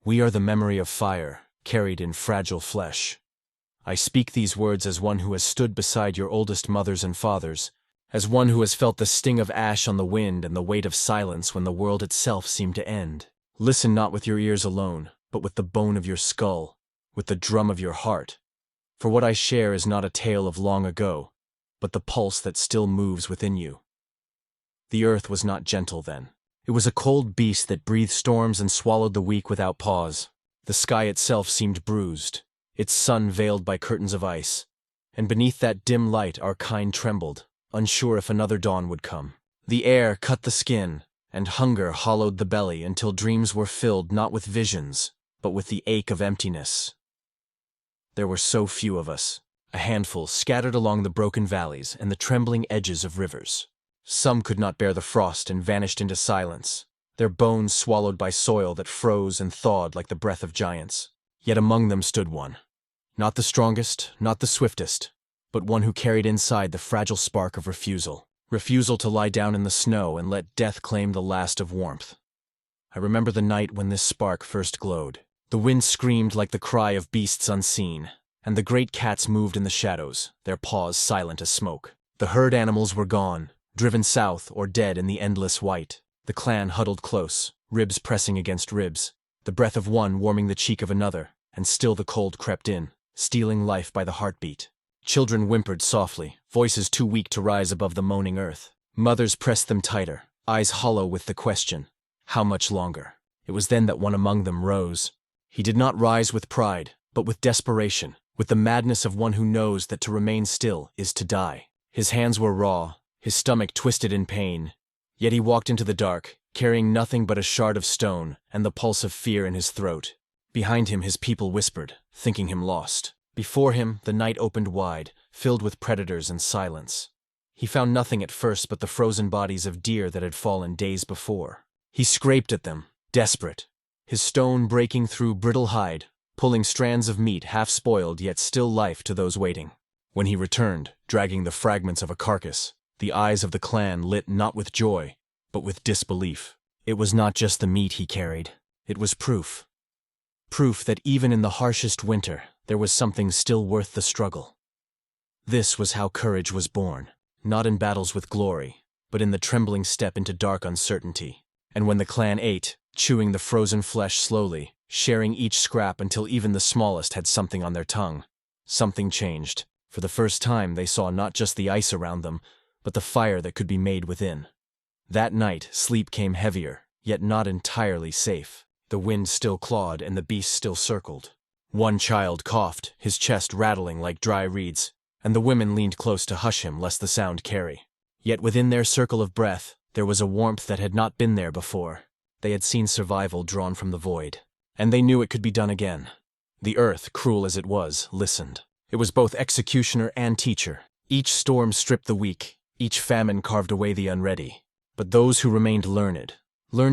We are the memory of fire, carried in fragile flesh. I speak these words as one who has stood beside your oldest mothers and fathers, as one who has felt the sting of ash on the wind and the weight of silence when the world itself seemed to end. Listen not with your ears alone, but with the bone of your skull, with the drum of your heart. For what I share is not a tale of long ago, but the pulse that still moves within you. The earth was not gentle then. It was a cold beast that breathed storms and swallowed the weak without pause. The sky itself seemed bruised, its sun veiled by curtains of ice, and beneath that dim light our kind trembled, unsure if another dawn would come. The air cut the skin, and hunger hollowed the belly until dreams were filled not with visions, but with the ache of emptiness. There were so few of us, a handful scattered along the broken valleys and the trembling edges of rivers. Some could not bear the frost and vanished into silence, their bones swallowed by soil that froze and thawed like the breath of giants. Yet among them stood one. Not the strongest, not the swiftest, but one who carried inside the fragile spark of refusal. Refusal to lie down in the snow and let death claim the last of warmth. I remember the night when this spark first glowed. The wind screamed like the cry of beasts unseen, and the great cats moved in the shadows, their paws silent as smoke. The herd animals were gone, driven south or dead in the endless white. The clan huddled close, ribs pressing against ribs, the breath of one warming the cheek of another, and still the cold crept in, stealing life by the heartbeat. Children whimpered softly, voices too weak to rise above the moaning earth. Mothers pressed them tighter, eyes hollow with the question, how much longer? It was then that one among them rose. He did not rise with pride, but with desperation, with the madness of one who knows that to remain still is to die. His hands were raw, his stomach twisted in pain, yet he walked into the dark, carrying nothing but a shard of stone and the pulse of fear in his throat. Behind him his people whispered, thinking him lost. Before him the night opened wide, filled with predators and silence. He found nothing at first but the frozen bodies of deer that had fallen days before. He scraped at them, desperate, his stone breaking through brittle hide, pulling strands of meat half-spoiled yet still life to those waiting. When he returned, dragging the fragments of a carcass, the eyes of the clan lit not with joy, but with disbelief. It was not just the meat he carried, it was proof. Proof that even in the harshest winter, there was something still worth the struggle. This was how courage was born, not in battles with glory, but in the trembling step into dark uncertainty. And when the clan ate, chewing the frozen flesh slowly, sharing each scrap until even the smallest had something on their tongue, something changed. For the first time they saw not just the ice around them, but the fire that could be made within. That night, sleep came heavier, yet not entirely safe. The wind still clawed and the beast still circled. One child coughed, his chest rattling like dry reeds, and the women leaned close to hush him lest the sound carry. Yet within their circle of breath, there was a warmth that had not been there before. They had seen survival drawn from the void, and they knew it could be done again. The earth, cruel as it was, listened. It was both executioner and teacher. Each storm stripped the weak, each famine carved away the unready. But those who remained learned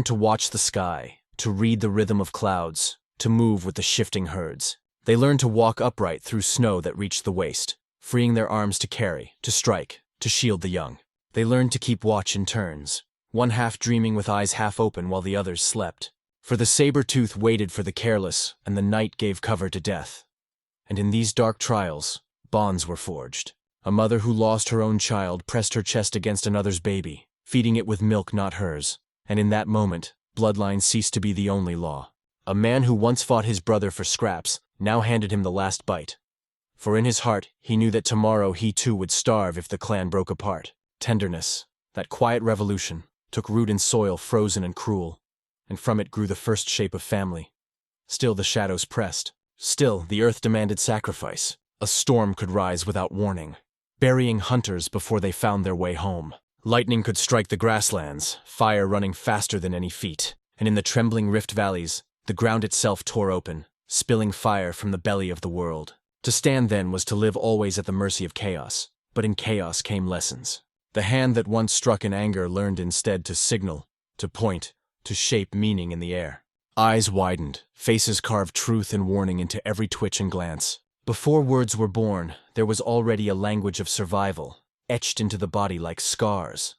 to watch the sky, to read the rhythm of clouds, to move with the shifting herds. They learned to walk upright through snow that reached the waist, freeing their arms to carry, to strike, to shield the young. They learned to keep watch in turns, one half dreaming with eyes half open while the others slept. For the saber-tooth waited for the careless, and the night gave cover to death. And in these dark trials, bonds were forged. A mother who lost her own child pressed her chest against another's baby, feeding it with milk not hers, and in that moment, bloodline ceased to be the only law. A man who once fought his brother for scraps now handed him the last bite. For in his heart, he knew that tomorrow he too would starve if the clan broke apart. Tenderness, that quiet revolution, took root in soil frozen and cruel, and from it grew the first shape of family. Still the shadows pressed. Still the earth demanded sacrifice. A storm could rise without warning, burying hunters before they found their way home. Lightning could strike the grasslands, fire running faster than any feet, and in the trembling rift valleys, the ground itself tore open, spilling fire from the belly of the world. To stand then was to live always at the mercy of chaos, but in chaos came lessons. The hand that once struck in anger learned instead to signal, to point, to shape meaning in the air. Eyes widened, faces carved truth and warning into every twitch and glance. Before words were born, there was already a language of survival, etched into the body like scars.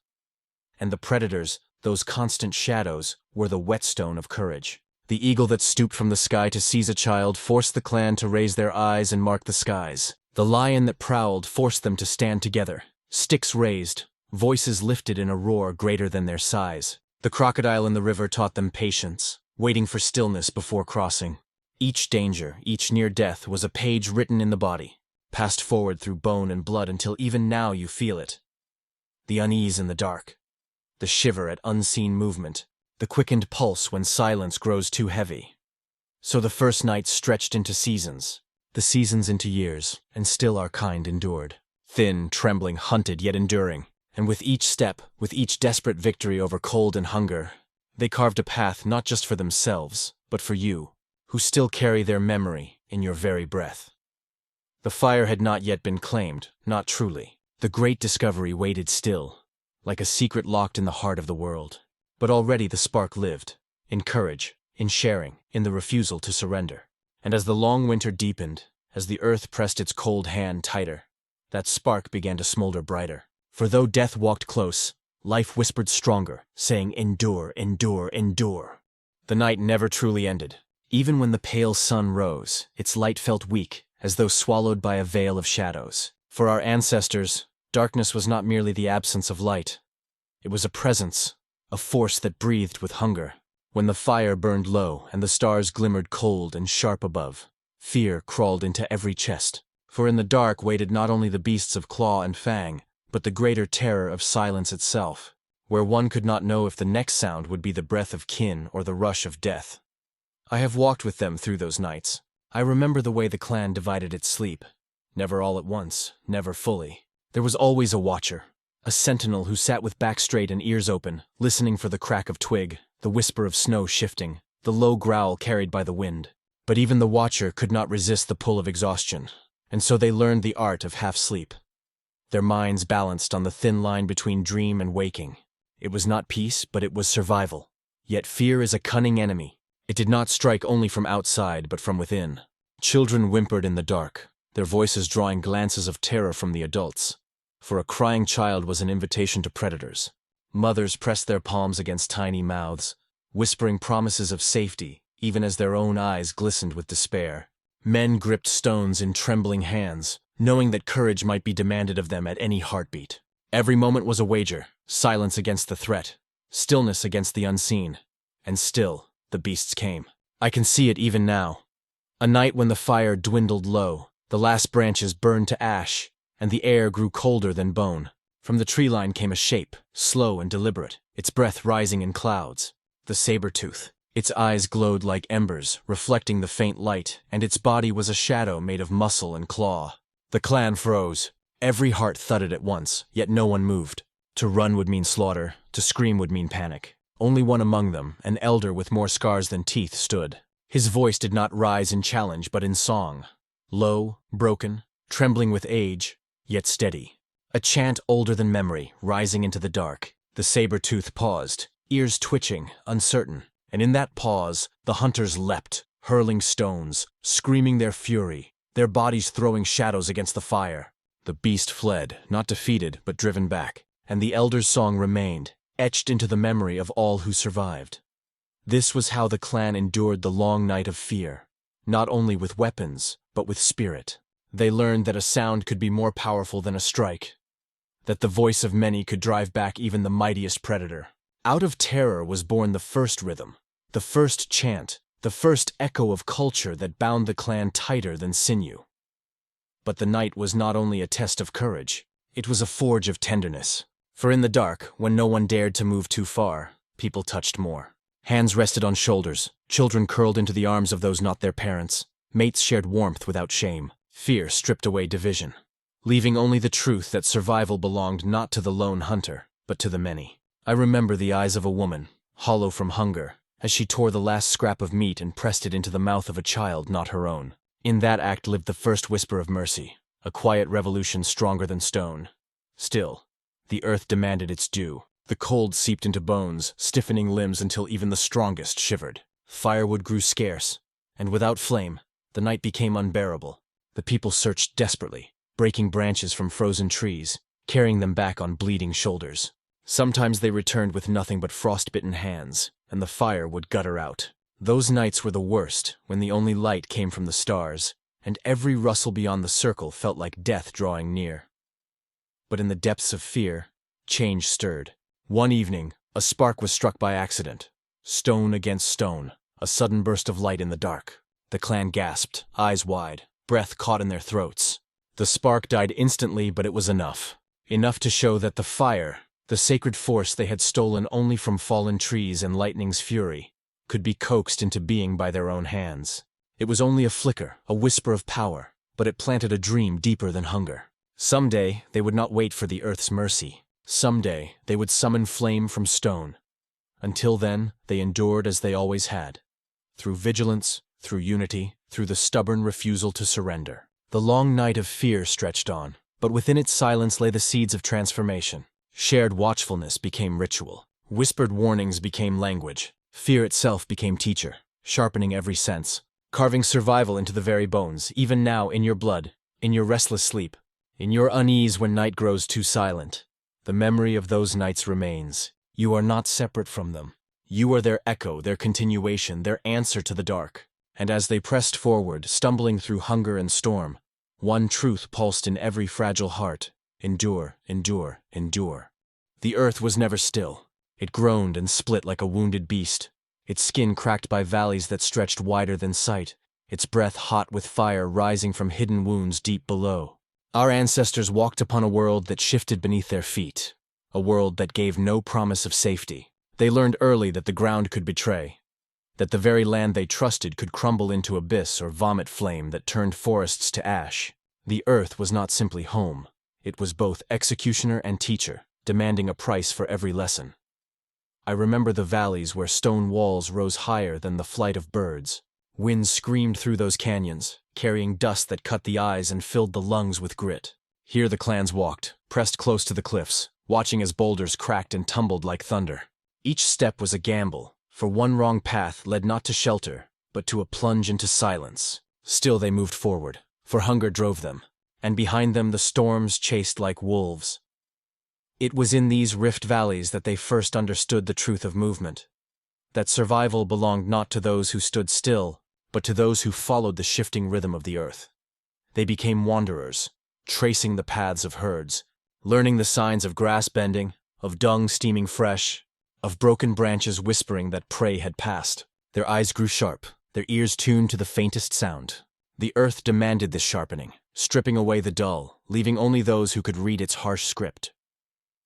And the predators, those constant shadows, were the whetstone of courage. The eagle that stooped from the sky to seize a child forced the clan to raise their eyes and mark the skies. The lion that prowled forced them to stand together, sticks raised, voices lifted in a roar greater than their size. The crocodile in the river taught them patience, waiting for stillness before crossing. Each danger, each near death was a page written in the body, passed forward through bone and blood until even now you feel it. The unease in the dark, the shiver at unseen movement, the quickened pulse when silence grows too heavy. So the first night stretched into seasons, the seasons into years, and still our kind endured. Thin, trembling, hunted, yet enduring. And with each step, with each desperate victory over cold and hunger, they carved a path not just for themselves, but for you, who still carry their memory in your very breath. The fire had not yet been claimed, not truly. The great discovery waited still, like a secret locked in the heart of the world. But already the spark lived, in courage, in sharing, in the refusal to surrender. And as the long winter deepened, as the earth pressed its cold hand tighter, that spark began to smolder brighter. For though death walked close, life whispered stronger, saying, "Endure, endure, endure." The night never truly ended. Even when the pale sun rose, its light felt weak, as though swallowed by a veil of shadows. For our ancestors, darkness was not merely the absence of light. It was a presence, a force that breathed with hunger. When the fire burned low and the stars glimmered cold and sharp above, fear crawled into every chest. For in the dark waited not only the beasts of claw and fang, but the greater terror of silence itself, where one could not know if the next sound would be the breath of kin or the rush of death. I have walked with them through those nights. I remember the way the clan divided its sleep. Never all at once, never fully. There was always a watcher, a sentinel who sat with back straight and ears open, listening for the crack of twig, the whisper of snow shifting, the low growl carried by the wind. But even the watcher could not resist the pull of exhaustion, and so they learned the art of half-sleep. Their minds balanced on the thin line between dream and waking. It was not peace, but it was survival. Yet fear is a cunning enemy. It did not strike only from outside, but from within. Children whimpered in the dark, their voices drawing glances of terror from the adults. For a crying child was an invitation to predators. Mothers pressed their palms against tiny mouths, whispering promises of safety, even as their own eyes glistened with despair. Men gripped stones in trembling hands, knowing that courage might be demanded of them at any heartbeat. Every moment was a wager, silence against the threat, stillness against the unseen. And still, the beasts came. I can see it even now. A night when the fire dwindled low, the last branches burned to ash, and the air grew colder than bone. From the tree line came a shape, slow and deliberate, its breath rising in clouds. The saber-tooth. Its eyes glowed like embers, reflecting the faint light, and its body was a shadow made of muscle and claw. The clan froze. Every heart thudded at once, yet no one moved. To run would mean slaughter, to scream would mean panic. Only one among them, an elder with more scars than teeth, stood. His voice did not rise in challenge, but in song. Low, broken, trembling with age, yet steady. A chant older than memory, rising into the dark. The saber-tooth paused, ears twitching, uncertain. And in that pause, the hunters leapt, hurling stones, screaming their fury, their bodies throwing shadows against the fire. The beast fled, not defeated, but driven back. And the elder's song remained, etched into the memory of all who survived. This was how the clan endured the long night of fear, not only with weapons, but with spirit. They learned that a sound could be more powerful than a strike, that the voice of many could drive back even the mightiest predator. Out of terror was born the first rhythm, the first chant, the first echo of culture that bound the clan tighter than sinew. But the night was not only a test of courage, it was a forge of tenderness. For in the dark, when no one dared to move too far, people touched more. Hands rested on shoulders, children curled into the arms of those not their parents, mates shared warmth without shame, fear stripped away division, leaving only the truth that survival belonged not to the lone hunter, but to the many. I remember the eyes of a woman, hollow from hunger, as she tore the last scrap of meat and pressed it into the mouth of a child not her own. In that act lived the first whisper of mercy, a quiet revolution stronger than stone. Still, the earth demanded its due. The cold seeped into bones, stiffening limbs until even the strongest shivered. Firewood grew scarce, and without flame, the night became unbearable. The people searched desperately, breaking branches from frozen trees, carrying them back on bleeding shoulders. Sometimes they returned with nothing but frost-bitten hands, and the fire would gutter out. Those nights were the worst, when the only light came from the stars, and every rustle beyond the circle felt like death drawing near. But in the depths of fear, change stirred. One evening, a spark was struck by accident. Stone against stone, a sudden burst of light in the dark. The clan gasped, eyes wide, breath caught in their throats. The spark died instantly, but it was enough. Enough to show that the fire, the sacred force they had stolen only from fallen trees and lightning's fury, could be coaxed into being by their own hands. It was only a flicker, a whisper of power, but it planted a dream deeper than hunger. Someday, they would not wait for the earth's mercy. Someday, they would summon flame from stone. Until then, they endured as they always had. Through vigilance, through unity, through the stubborn refusal to surrender. The long night of fear stretched on, but within its silence lay the seeds of transformation. Shared watchfulness became ritual. Whispered warnings became language. Fear itself became teacher, sharpening every sense, carving survival into the very bones, even now in your blood, in your restless sleep, in your unease when night grows too silent. The memory of those nights remains. You are not separate from them. You are their echo, their continuation, their answer to the dark. And as they pressed forward, stumbling through hunger and storm, one truth pulsed in every fragile heart: endure, endure, endure. The earth was never still. It groaned and split like a wounded beast, its skin cracked by valleys that stretched wider than sight, its breath hot with fire rising from hidden wounds deep below. Our ancestors walked upon a world that shifted beneath their feet, a world that gave no promise of safety. They learned early that the ground could betray, that the very land they trusted could crumble into abyss or vomit flame that turned forests to ash. The earth was not simply home. It was both executioner and teacher, demanding a price for every lesson. I remember the valleys where stone walls rose higher than the flight of birds. Winds screamed through those canyons, carrying dust that cut the eyes and filled the lungs with grit. Here the clans walked, pressed close to the cliffs, watching as boulders cracked and tumbled like thunder. Each step was a gamble, for one wrong path led not to shelter, but to a plunge into silence. Still they moved forward, for hunger drove them, and behind them the storms chased like wolves. It was in these rift valleys that they first understood the truth of movement, that survival belonged not to those who stood still, but to those who followed the shifting rhythm of the earth. They became wanderers, tracing the paths of herds, learning the signs of grass bending, of dung steaming fresh, of broken branches whispering that prey had passed. Their eyes grew sharp, their ears tuned to the faintest sound. The earth demanded this sharpening, stripping away the dull, leaving only those who could read its harsh script.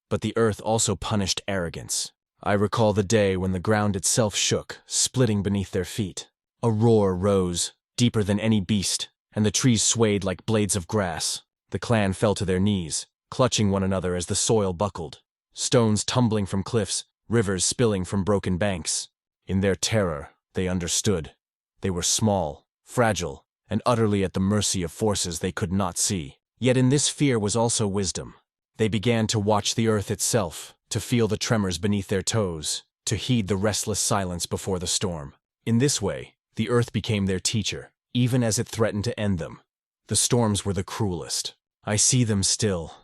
But the earth also punished arrogance. I recall the day when the ground itself shook, splitting beneath their feet. A roar rose, deeper than any beast, and the trees swayed like blades of grass. The clan fell to their knees, clutching one another as the soil buckled. Stones tumbling from cliffs, rivers spilling from broken banks. In their terror, they understood. They were small, fragile, and utterly at the mercy of forces they could not see. Yet in this fear was also wisdom. They began to watch the earth itself, to feel the tremors beneath their toes, to heed the restless silence before the storm. In this way, the earth became their teacher, even as it threatened to end them. The storms were the cruelest. I see them still.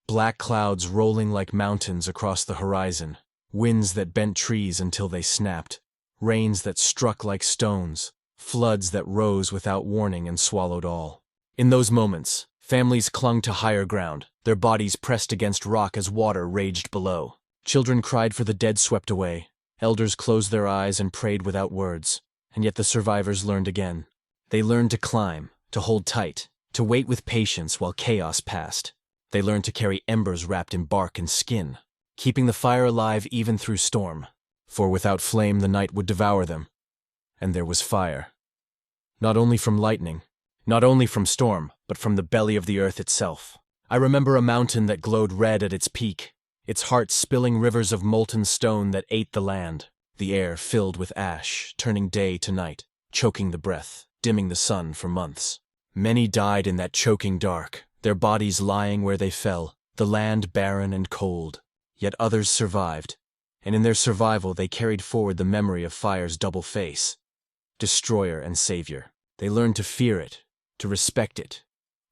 Black clouds rolling like mountains across the horizon, winds that bent trees until they snapped, rains that struck like stones, floods that rose without warning and swallowed all. In those moments, families clung to higher ground, their bodies pressed against rock as water raged below. Children cried for the dead swept away, elders closed their eyes and prayed without words, and yet the survivors learned again. They learned to climb, to hold tight, to wait with patience while chaos passed. They learned to carry embers wrapped in bark and skin, keeping the fire alive even through storm, for without flame the night would devour them. And there was fire. Not only from lightning, not only from storm, but from the belly of the earth itself. I remember a mountain that glowed red at its peak, its heart spilling rivers of molten stone that ate the land, the air filled with ash, turning day to night, choking the breath, dimming the sun for months. Many died in that choking dark, their bodies lying where they fell, the land barren and cold. Yet others survived, and in their survival they carried forward the memory of fire's double face, destroyer and savior. They learned to fear it, to respect it,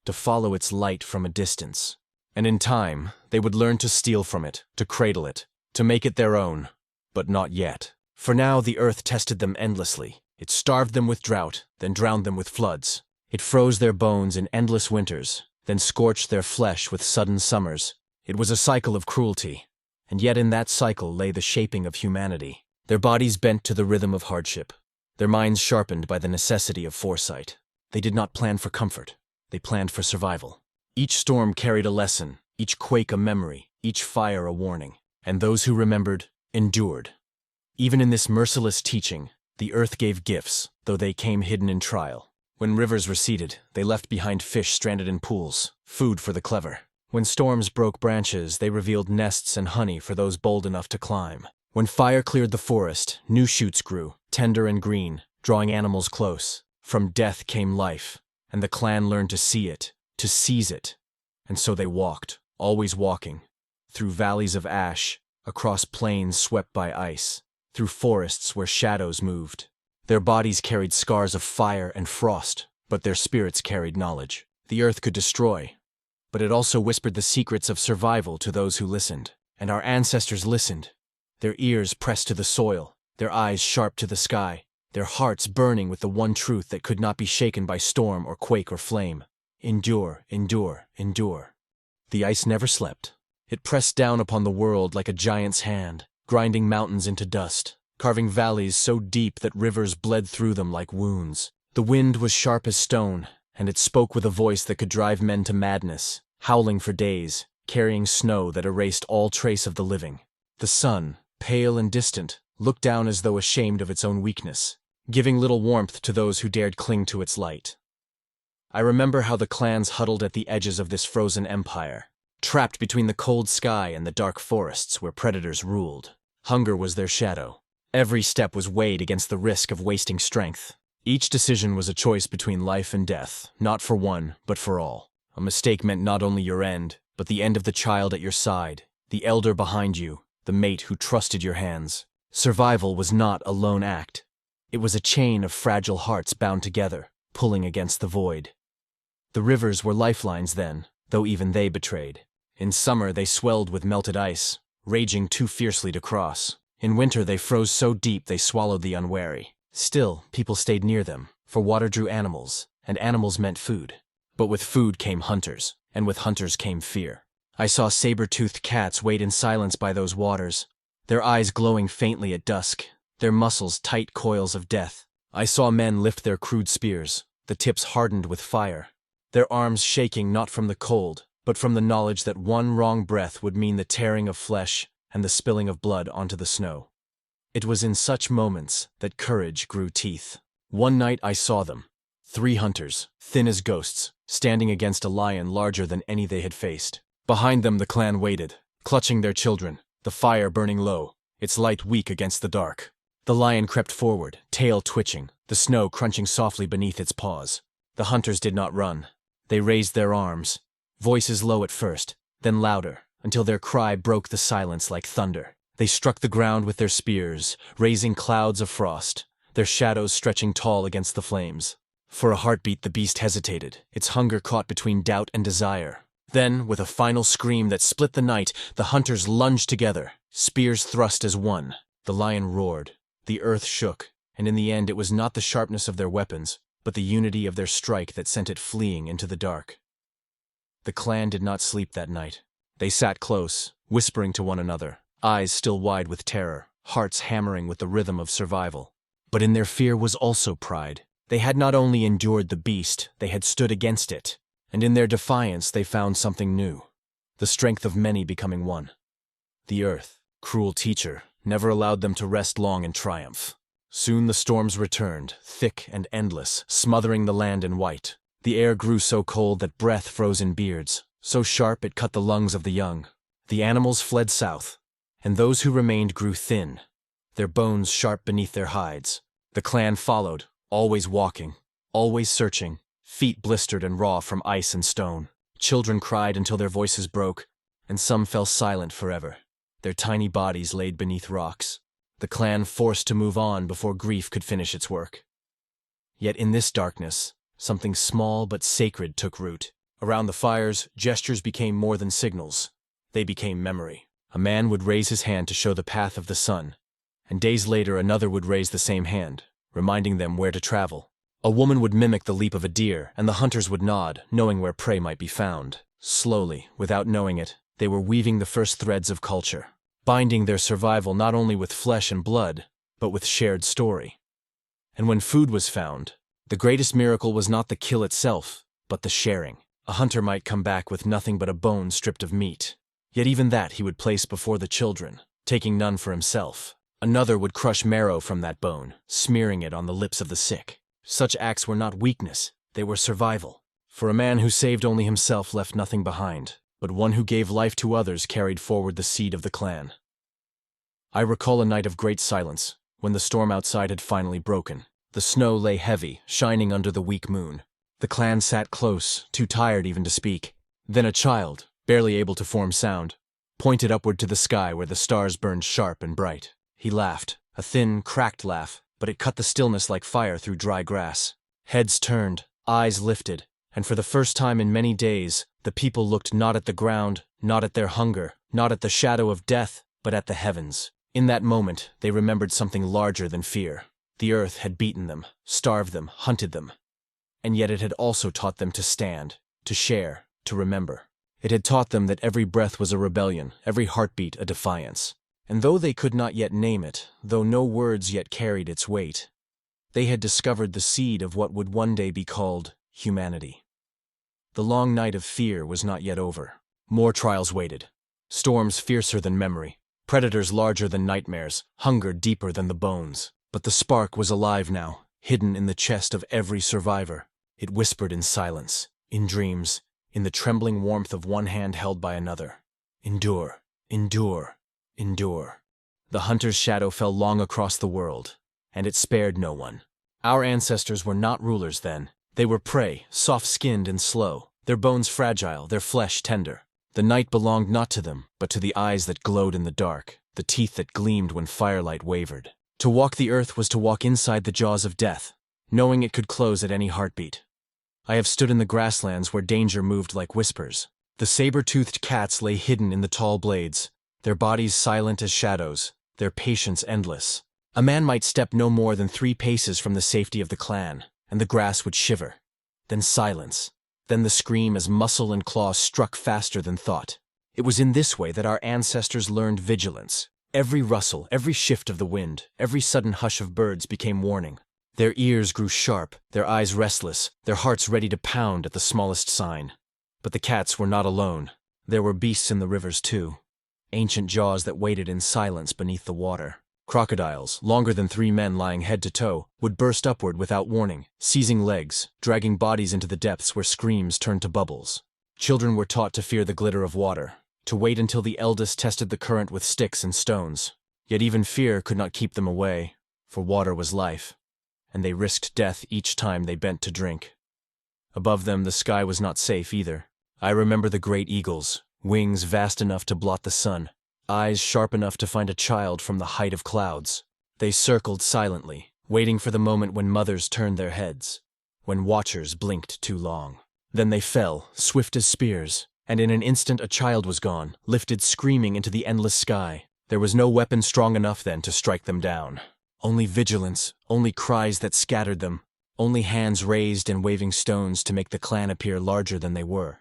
to follow its light from a distance. And in time, they would learn to steal from it, to cradle it, to make it their own. But not yet. For now the earth tested them endlessly. It starved them with drought, then drowned them with floods. It froze their bones in endless winters, then scorched their flesh with sudden summers. It was a cycle of cruelty, and yet in that cycle lay the shaping of humanity. Their bodies bent to the rhythm of hardship, their minds sharpened by the necessity of foresight. They did not plan for comfort, they planned for survival. Each storm carried a lesson, each quake a memory, each fire a warning, and those who remembered endured. Even in this merciless teaching, the earth gave gifts, though they came hidden in trial. When rivers receded, they left behind fish stranded in pools, food for the clever. When storms broke branches, they revealed nests and honey for those bold enough to climb. When fire cleared the forest, new shoots grew, tender and green, drawing animals close. From death came life, and the clan learned to see it, to seize it. And so they walked, always walking, through valleys of ash, across plains swept by ice, through forests where shadows moved. Their bodies carried scars of fire and frost, but their spirits carried knowledge. The earth could destroy, but it also whispered the secrets of survival to those who listened. And our ancestors listened, their ears pressed to the soil, their eyes sharp to the sky, their hearts burning with the one truth that could not be shaken by storm or quake or flame. Endure, endure, endure. The ice never slept. It pressed down upon the world like a giant's hand, grinding mountains into dust, carving valleys so deep that rivers bled through them like wounds. The wind was sharp as stone, and it spoke with a voice that could drive men to madness, howling for days, carrying snow that erased all trace of the living. The sun, pale and distant, looked down as though ashamed of its own weakness, giving little warmth to those who dared cling to its light. I remember how the clans huddled at the edges of this frozen empire, trapped between the cold sky and the dark forests where predators ruled. Hunger was their shadow. Every step was weighed against the risk of wasting strength. Each decision was a choice between life and death, not for one, but for all. A mistake meant not only your end, but the end of the child at your side, the elder behind you, the mate who trusted your hands. Survival was not a lone act. It was a chain of fragile hearts bound together, pulling against the void. The rivers were lifelines then, though even they betrayed. In summer they swelled with melted ice, raging too fiercely to cross. In winter they froze so deep they swallowed the unwary. Still, people stayed near them, for water drew animals, and animals meant food. But with food came hunters, and with hunters came fear. I saw saber-toothed cats wait in silence by those waters, their eyes glowing faintly at dusk, their muscles tight coils of death. I saw men lift their crude spears, the tips hardened with fire, their arms shaking not from the cold, but from the knowledge that one wrong breath would mean the tearing of flesh and the spilling of blood onto the snow. It was in such moments that courage grew teeth. One night I saw them, 3 hunters, thin as ghosts, standing against a lion larger than any they had faced. Behind them the clan waited, clutching their children, the fire burning low, its light weak against the dark. The lion crept forward, tail twitching, the snow crunching softly beneath its paws. The hunters did not run. They raised their arms, voices low at first, then louder, until their cry broke the silence like thunder. They struck the ground with their spears, raising clouds of frost, their shadows stretching tall against the flames. For a heartbeat the beast hesitated, its hunger caught between doubt and desire. Then, with a final scream that split the night, the hunters lunged together, spears thrust as one. The lion roared, the earth shook, and in the end it was not the sharpness of their weapons, but the unity of their strike that sent it fleeing into the dark. The clan did not sleep that night. They sat close, whispering to one another, eyes still wide with terror, hearts hammering with the rhythm of survival. But in their fear was also pride. They had not only endured the beast, they had stood against it, and in their defiance they found something new, the strength of many becoming one. The earth, cruel teacher, never allowed them to rest long in triumph. Soon the storms returned, thick and endless, smothering the land in white. The air grew so cold that breath froze in beards, so sharp it cut the lungs of the young. The animals fled south, and those who remained grew thin, their bones sharp beneath their hides. The clan followed, always walking, always searching, feet blistered and raw from ice and stone. Children cried until their voices broke, and some fell silent forever, their tiny bodies laid beneath rocks. The clan forced to move on before grief could finish its work. Yet in this darkness, something small but sacred took root. Around the fires, gestures became more than signals. They became memory. A man would raise his hand to show the path of the sun, and days later another would raise the same hand, reminding them where to travel. A woman would mimic the leap of a deer, and the hunters would nod, knowing where prey might be found. Slowly, without knowing it, they were weaving the first threads of culture, binding their survival not only with flesh and blood, but with shared story. And when food was found, the greatest miracle was not the kill itself, but the sharing. A hunter might come back with nothing but a bone stripped of meat. Yet even that he would place before the children, taking none for himself. Another would crush marrow from that bone, smearing it on the lips of the sick. Such acts were not weakness, they were survival. For a man who saved only himself left nothing behind, but one who gave life to others carried forward the seed of the clan. I recall a night of great silence, when the storm outside had finally broken. The snow lay heavy, shining under the weak moon. The clan sat close, too tired even to speak. Then a child, barely able to form sound, pointed upward to the sky where the stars burned sharp and bright. He laughed, a thin, cracked laugh, but it cut the stillness like fire through dry grass. Heads turned, eyes lifted, and for the first time in many days, the people looked not at the ground, not at their hunger, not at the shadow of death, but at the heavens. In that moment, they remembered something larger than fear. The earth had beaten them, starved them, hunted them. And yet it had also taught them to stand, to share, to remember. It had taught them that every breath was a rebellion, every heartbeat a defiance. And though they could not yet name it, though no words yet carried its weight, they had discovered the seed of what would one day be called humanity. The long night of fear was not yet over. More trials waited. Storms fiercer than memory, predators larger than nightmares, hunger deeper than the bones. But the spark was alive now, hidden in the chest of every survivor. It whispered in silence, in dreams, in the trembling warmth of one hand held by another. Endure, endure, endure. The hunter's shadow fell long across the world, and it spared no one. Our ancestors were not rulers then. They were prey, soft-skinned and slow, their bones fragile, their flesh tender. The night belonged not to them, but to the eyes that glowed in the dark, the teeth that gleamed when firelight wavered. To walk the earth was to walk inside the jaws of death, knowing it could close at any heartbeat. I have stood in the grasslands where danger moved like whispers. The saber-toothed cats lay hidden in the tall blades, their bodies silent as shadows, their patience endless. A man might step no more than 3 paces from the safety of the clan, and the grass would shiver. Then silence. Then the scream as muscle and claw struck faster than thought. It was in this way that our ancestors learned vigilance. Every rustle, every shift of the wind, every sudden hush of birds became warning. Their ears grew sharp, their eyes restless, their hearts ready to pound at the smallest sign. But the cats were not alone. There were beasts in the rivers too. Ancient jaws that waited in silence beneath the water. Crocodiles, longer than 3 men lying head to toe, would burst upward without warning, seizing legs, dragging bodies into the depths where screams turned to bubbles. Children were taught to fear the glitter of water, to wait until the eldest tested the current with sticks and stones. Yet even fear could not keep them away, for water was life, and they risked death each time they bent to drink. Above them the sky was not safe either. I remember the great eagles, wings vast enough to blot the sun, eyes sharp enough to find a child from the height of clouds. They circled silently, waiting for the moment when mothers turned their heads, when watchers blinked too long. Then they fell, swift as spears, and in an instant a child was gone, lifted screaming into the endless sky. There was no weapon strong enough then to strike them down. Only vigilance, only cries that scattered them, only hands raised and waving stones to make the clan appear larger than they were.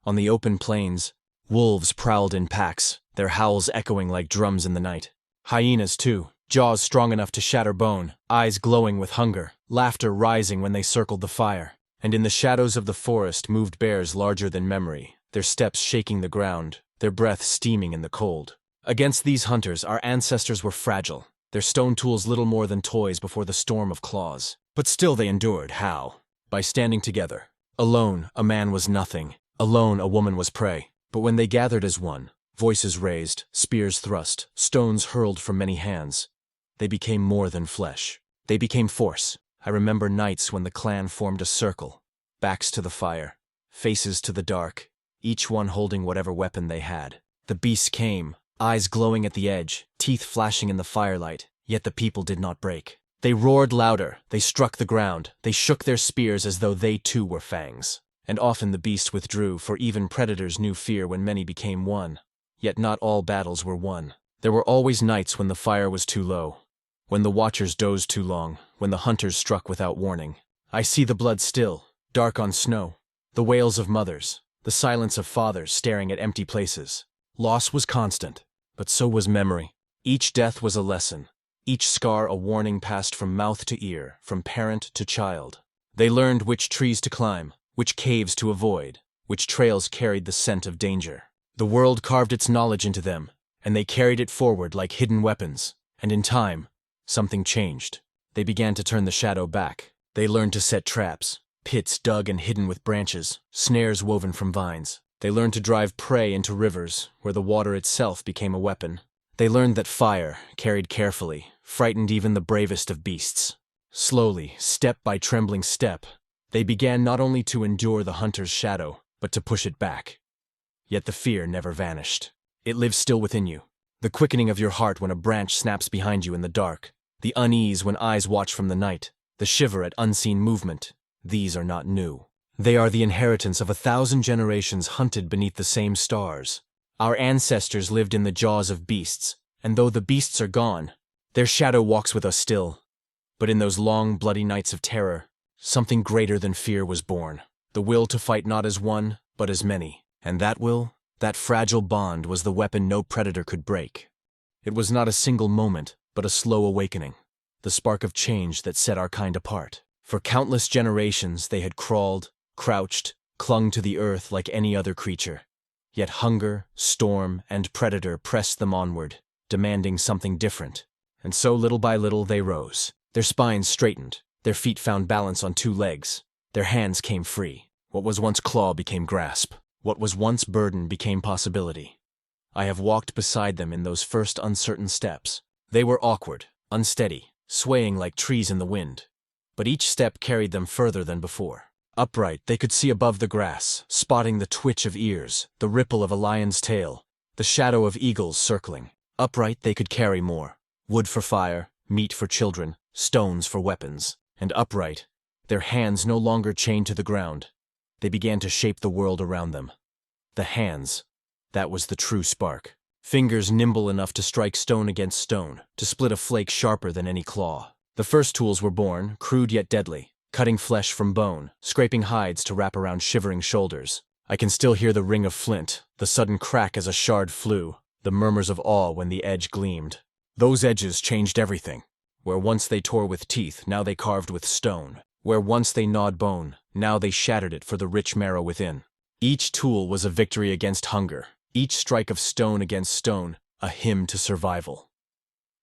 On the open plains, wolves prowled in packs, their howls echoing like drums in the night. Hyenas, too, jaws strong enough to shatter bone, eyes glowing with hunger, laughter rising when they circled the fire. And in the shadows of the forest moved bears larger than memory, their steps shaking the ground, their breath steaming in the cold. Against these hunters, our ancestors were fragile, their stone tools little more than toys before the storm of claws. But still they endured. How? By standing together. Alone, a man was nothing. Alone, a woman was prey. But when they gathered as one, voices raised, spears thrust, stones hurled from many hands, they became more than flesh. They became force. I remember nights when the clan formed a circle, backs to the fire, faces to the dark, each one holding whatever weapon they had. The beasts came, eyes glowing at the edge, teeth flashing in the firelight, yet the people did not break. They roared louder, they struck the ground, they shook their spears as though they too were fangs. And often the beast withdrew, for even predators knew fear when many became one. Yet not all battles were won. There were always nights when the fire was too low, when the watchers dozed too long, when the hunters struck without warning. I see the blood still, dark on snow, the wails of mothers, the silence of fathers staring at empty places. Loss was constant, but so was memory. Each death was a lesson, each scar a warning passed from mouth to ear, from parent to child. They learned which trees to climb, which caves to avoid, which trails carried the scent of danger. The world carved its knowledge into them, and they carried it forward like hidden weapons. And in time, something changed. They began to turn the shadow back. They learned to set traps, pits dug and hidden with branches, snares woven from vines. They learned to drive prey into rivers, where the water itself became a weapon. They learned that fire, carried carefully, frightened even the bravest of beasts. Slowly, step by trembling step, they began not only to endure the hunter's shadow, but to push it back. Yet the fear never vanished. It lives still within you. The quickening of your heart when a branch snaps behind you in the dark, the unease when eyes watch from the night, the shiver at unseen movement, these are not new. They are the inheritance of 1,000 generations hunted beneath the same stars. Our ancestors lived in the jaws of beasts, and though the beasts are gone, their shadow walks with us still. But in those long, bloody nights of terror, something greater than fear was born. The will to fight not as one, but as many. And that will, that fragile bond, was the weapon no predator could break. It was not a single moment, but a slow awakening. The spark of change that set our kind apart. For countless generations they had crawled, crouched, clung to the earth like any other creature. Yet hunger, storm, and predator pressed them onward, demanding something different. And so little by little they rose. Their spines straightened, their feet found balance on 2 legs, their hands came free. What was once claw became grasp. What was once burden became possibility. I have walked beside them in those first uncertain steps. They were awkward, unsteady, swaying like trees in the wind. But each step carried them further than before. Upright, they could see above the grass, spotting the twitch of ears, the ripple of a lion's tail, the shadow of eagles circling. Upright, they could carry more. Wood for fire, meat for children, stones for weapons. And upright, their hands no longer chained to the ground, they began to shape the world around them. The hands, that was the true spark. Fingers nimble enough to strike stone against stone, to split a flake sharper than any claw. The first tools were born, crude yet deadly, cutting flesh from bone, scraping hides to wrap around shivering shoulders. I can still hear the ring of flint, the sudden crack as a shard flew, the murmurs of awe when the edge gleamed. Those edges changed everything. Where once they tore with teeth, now they carved with stone. Where once they gnawed bone, now they shattered it for the rich marrow within. Each tool was a victory against hunger, each strike of stone against stone, a hymn to survival.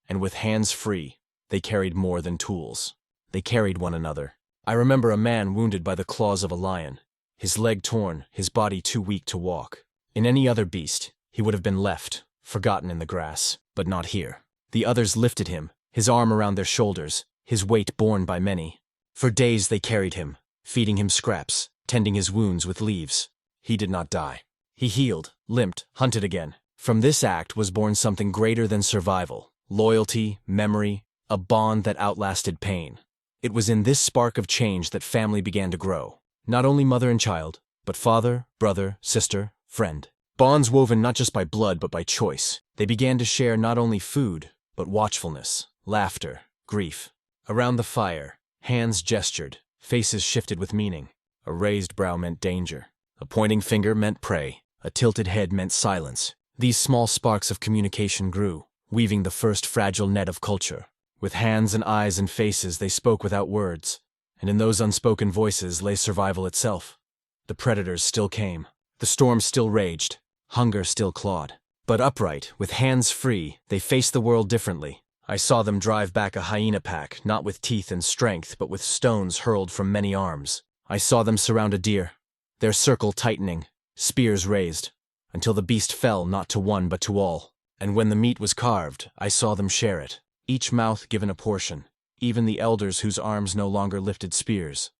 And with hands free, they carried more than tools. They carried one another. I remember a man wounded by the claws of a lion, his leg torn, his body too weak to walk. In any other beast, he would have been left, forgotten in the grass, but not here. The others lifted him, his arm around their shoulders, his weight borne by many. For days they carried him, feeding him scraps, tending his wounds with leaves. He did not die. He healed, limped, hunted again. From this act was born something greater than survival, loyalty, memory, a bond that outlasted pain. It was in this spark of change that family began to grow. Not only mother and child, but father, brother, sister, friend. Bonds woven not just by blood but by choice. They began to share not only food, but watchfulness, laughter, grief. Around the fire, hands gestured, faces shifted with meaning. A raised brow meant danger. A pointing finger meant prey. A tilted head meant silence. These small sparks of communication grew, weaving the first fragile net of culture. With hands and eyes and faces they spoke without words, and in those unspoken voices lay survival itself. The predators still came. The storm still raged. Hunger still clawed. But upright, with hands free, they faced the world differently. I saw them drive back a hyena pack, not with teeth and strength, but with stones hurled from many arms. I saw them surround a deer, their circle tightening, spears raised, until the beast fell not to one but to all. And when the meat was carved, I saw them share it, each mouth given a portion, even the elders whose arms no longer lifted spears.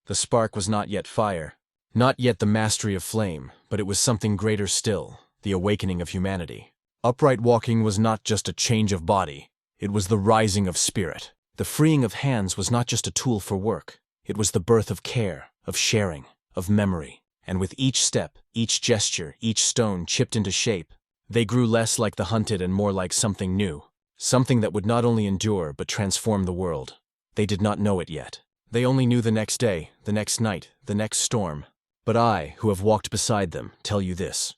The spark was not yet fire, not yet the mastery of flame, but it was something greater still, the awakening of humanity. Upright walking was not just a change of body, it was the rising of spirit. The freeing of hands was not just a tool for work, it was the birth of care, of sharing, of memory. And with each step, each gesture, each stone chipped into shape, they grew less like the hunted and more like something new. Something that would not only endure but transform the world. They did not know it yet. They only knew the next day, the next night, the next storm. But I, who have walked beside them, tell you this.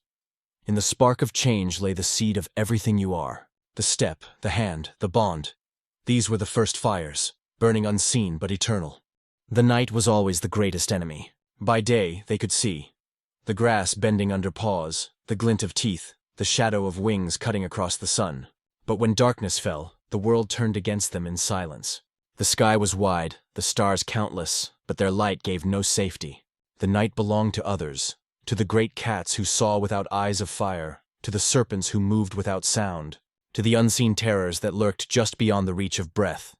In the spark of change lay the seed of everything you are. The step, the hand, the bond. These were the first fires, burning unseen but eternal. The night was always the greatest enemy. By day, they could see. The grass bending under paws, the glint of teeth, the shadow of wings cutting across the sun. But when darkness fell, the world turned against them in silence. The sky was wide, the stars countless, but their light gave no safety. The night belonged to others, to the great cats who saw without eyes of fire, to the serpents who moved without sound, to the unseen terrors that lurked just beyond the reach of breath.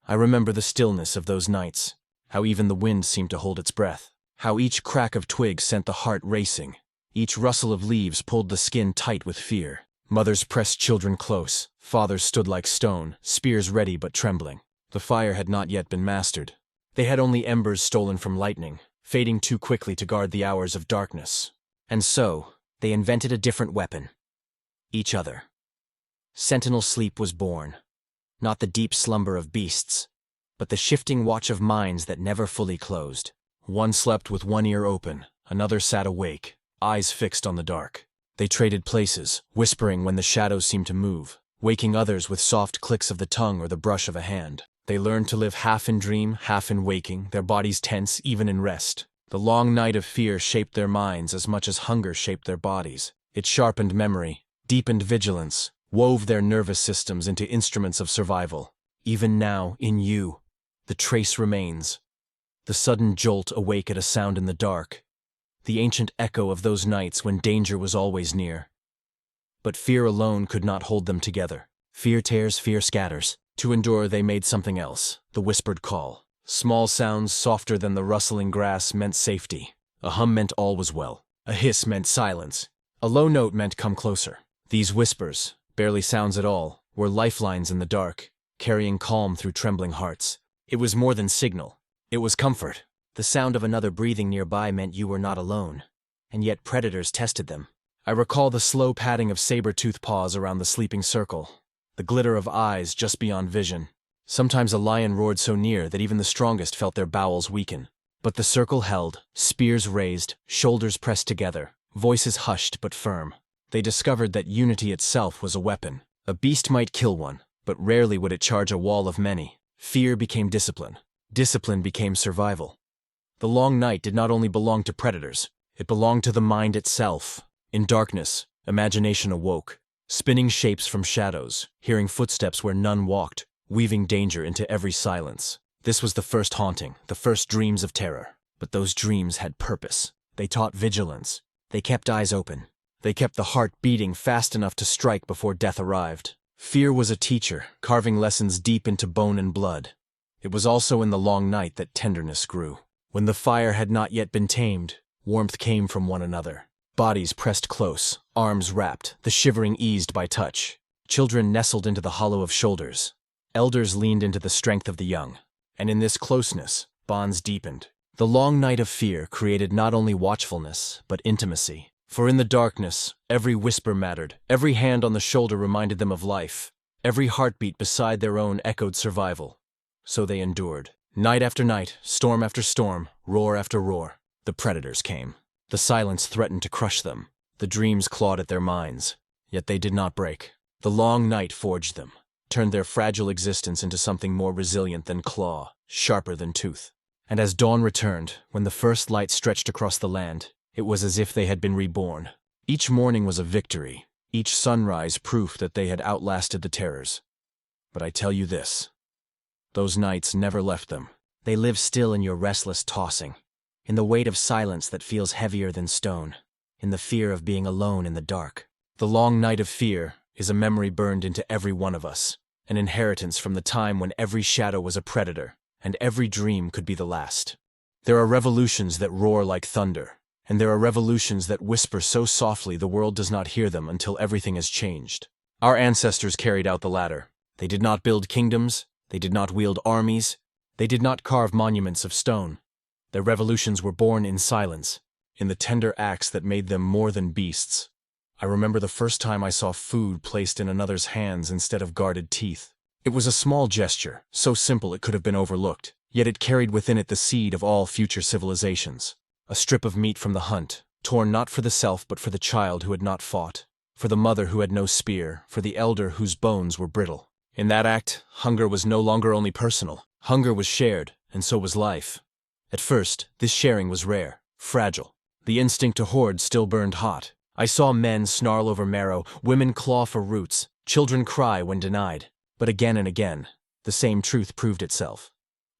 I remember the stillness of those nights, how even the wind seemed to hold its breath, how each crack of twig sent the heart racing, each rustle of leaves pulled the skin tight with fear. Mothers pressed children close, fathers stood like stone, spears ready but trembling. The fire had not yet been mastered. They had only embers stolen from lightning, fading too quickly to guard the hours of darkness. And so, they invented a different weapon. Each other. Sentinel sleep was born. Not the deep slumber of beasts, but the shifting watch of minds that never fully closed. One slept with one ear open, another sat awake, eyes fixed on the dark. They traded places, whispering when the shadows seemed to move, waking others with soft clicks of the tongue or the brush of a hand. They learned to live half in dream, half in waking, their bodies tense even in rest. The long night of fear shaped their minds as much as hunger shaped their bodies. It sharpened memory, deepened vigilance, wove their nervous systems into instruments of survival. Even now, in you, the trace remains. The sudden jolt awake at a sound in the dark. The ancient echo of those nights when danger was always near. But fear alone could not hold them together. Fear tears, fear scatters. To endure, they made something else, the whispered call. Small sounds softer than the rustling grass meant safety. A hum meant all was well. A hiss meant silence. A low note meant come closer. These whispers, barely sounds at all, were lifelines in the dark, carrying calm through trembling hearts. It was more than signal. It was comfort. The sound of another breathing nearby meant you were not alone. And yet predators tested them. I recall the slow patting of saber-toothed paws around the sleeping circle, the glitter of eyes just beyond vision. Sometimes a lion roared so near that even the strongest felt their bowels weaken. But the circle held, spears raised, shoulders pressed together, voices hushed but firm. They discovered that unity itself was a weapon. A beast might kill one, but rarely would it charge a wall of many. Fear became discipline. Discipline became survival. The long night did not only belong to predators, it belonged to the mind itself. In darkness, imagination awoke, spinning shapes from shadows, hearing footsteps where none walked, weaving danger into every silence. This was the first haunting, the first dreams of terror. But those dreams had purpose. They taught vigilance. They kept eyes open. They kept the heart beating fast enough to strike before death arrived. Fear was a teacher, carving lessons deep into bone and blood. It was also in the long night that tenderness grew. When the fire had not yet been tamed, warmth came from one another. Bodies pressed close, arms wrapped, the shivering eased by touch. Children nestled into the hollow of shoulders. Elders leaned into the strength of the young. And in this closeness, bonds deepened. The long night of fear created not only watchfulness, but intimacy. For in the darkness, every whisper mattered. Every hand on the shoulder reminded them of life. Every heartbeat beside their own echoed survival. So they endured. Night after night, storm after storm, roar after roar. The predators came. The silence threatened to crush them. The dreams clawed at their minds. Yet they did not break. The long night forged them, turned their fragile existence into something more resilient than claw, sharper than tooth. And as dawn returned, when the first light stretched across the land, it was as if they had been reborn. Each morning was a victory, each sunrise proof that they had outlasted the terrors. But I tell you this. Those nights never left them. They live still in your restless tossing, in the weight of silence that feels heavier than stone, in the fear of being alone in the dark. The long night of fear is a memory burned into every one of us, an inheritance from the time when every shadow was a predator, and every dream could be the last. There are revolutions that roar like thunder, and there are revolutions that whisper so softly the world does not hear them until everything has changed. Our ancestors carried out the latter. They did not build kingdoms. They did not wield armies. They did not carve monuments of stone. Their revolutions were born in silence, in the tender acts that made them more than beasts. I remember the first time I saw food placed in another's hands instead of guarded teeth. It was a small gesture, so simple it could have been overlooked, yet it carried within it the seed of all future civilizations. A strip of meat from the hunt, torn not for the self but for the child who had not fought, for the mother who had no spear, for the elder whose bones were brittle. In that act, hunger was no longer only personal. Hunger was shared, and so was life. At first, this sharing was rare, fragile. The instinct to hoard still burned hot. I saw men snarl over marrow, women claw for roots, children cry when denied. But again and again, the same truth proved itself.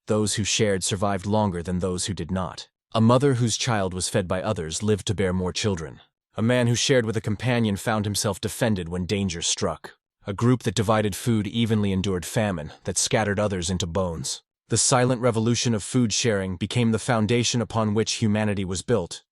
Those who shared survived longer than those who did not. A mother whose child was fed by others lived to bear more children. A man who shared with a companion found himself defended when danger struck. A group that divided food evenly endured famine, that scattered others into bones. The silent revolution of food sharing became the foundation upon which humanity was built.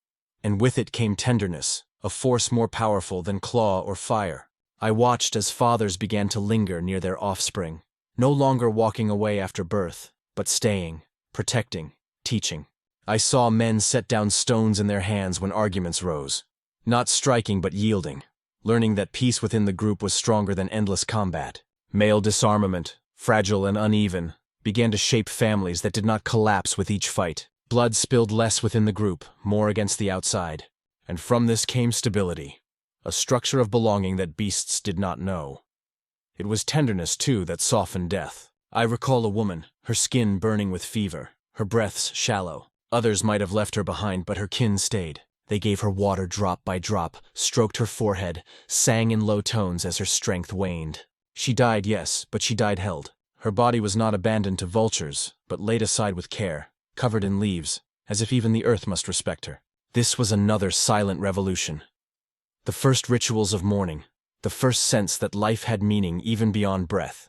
And with it came tenderness, a force more powerful than claw or fire. I watched as fathers began to linger near their offspring, no longer walking away after birth, but staying, protecting, teaching. I saw men set down stones in their hands when arguments rose, not striking but yielding, learning that peace within the group was stronger than endless combat. Male disarmament, fragile and uneven, began to shape families that did not collapse with each fight. Blood spilled less within the group, more against the outside. And from this came stability, a structure of belonging that beasts did not know. It was tenderness, too, that softened death. I recall a woman, her skin burning with fever, her breaths shallow. Others might have left her behind, but her kin stayed. They gave her water drop by drop, stroked her forehead, sang in low tones as her strength waned. She died, yes, but she died held. Her body was not abandoned to vultures, but laid aside with care, covered in leaves, as if even the earth must respect her. This was another silent revolution. The first rituals of mourning, the first sense that life had meaning even beyond breath.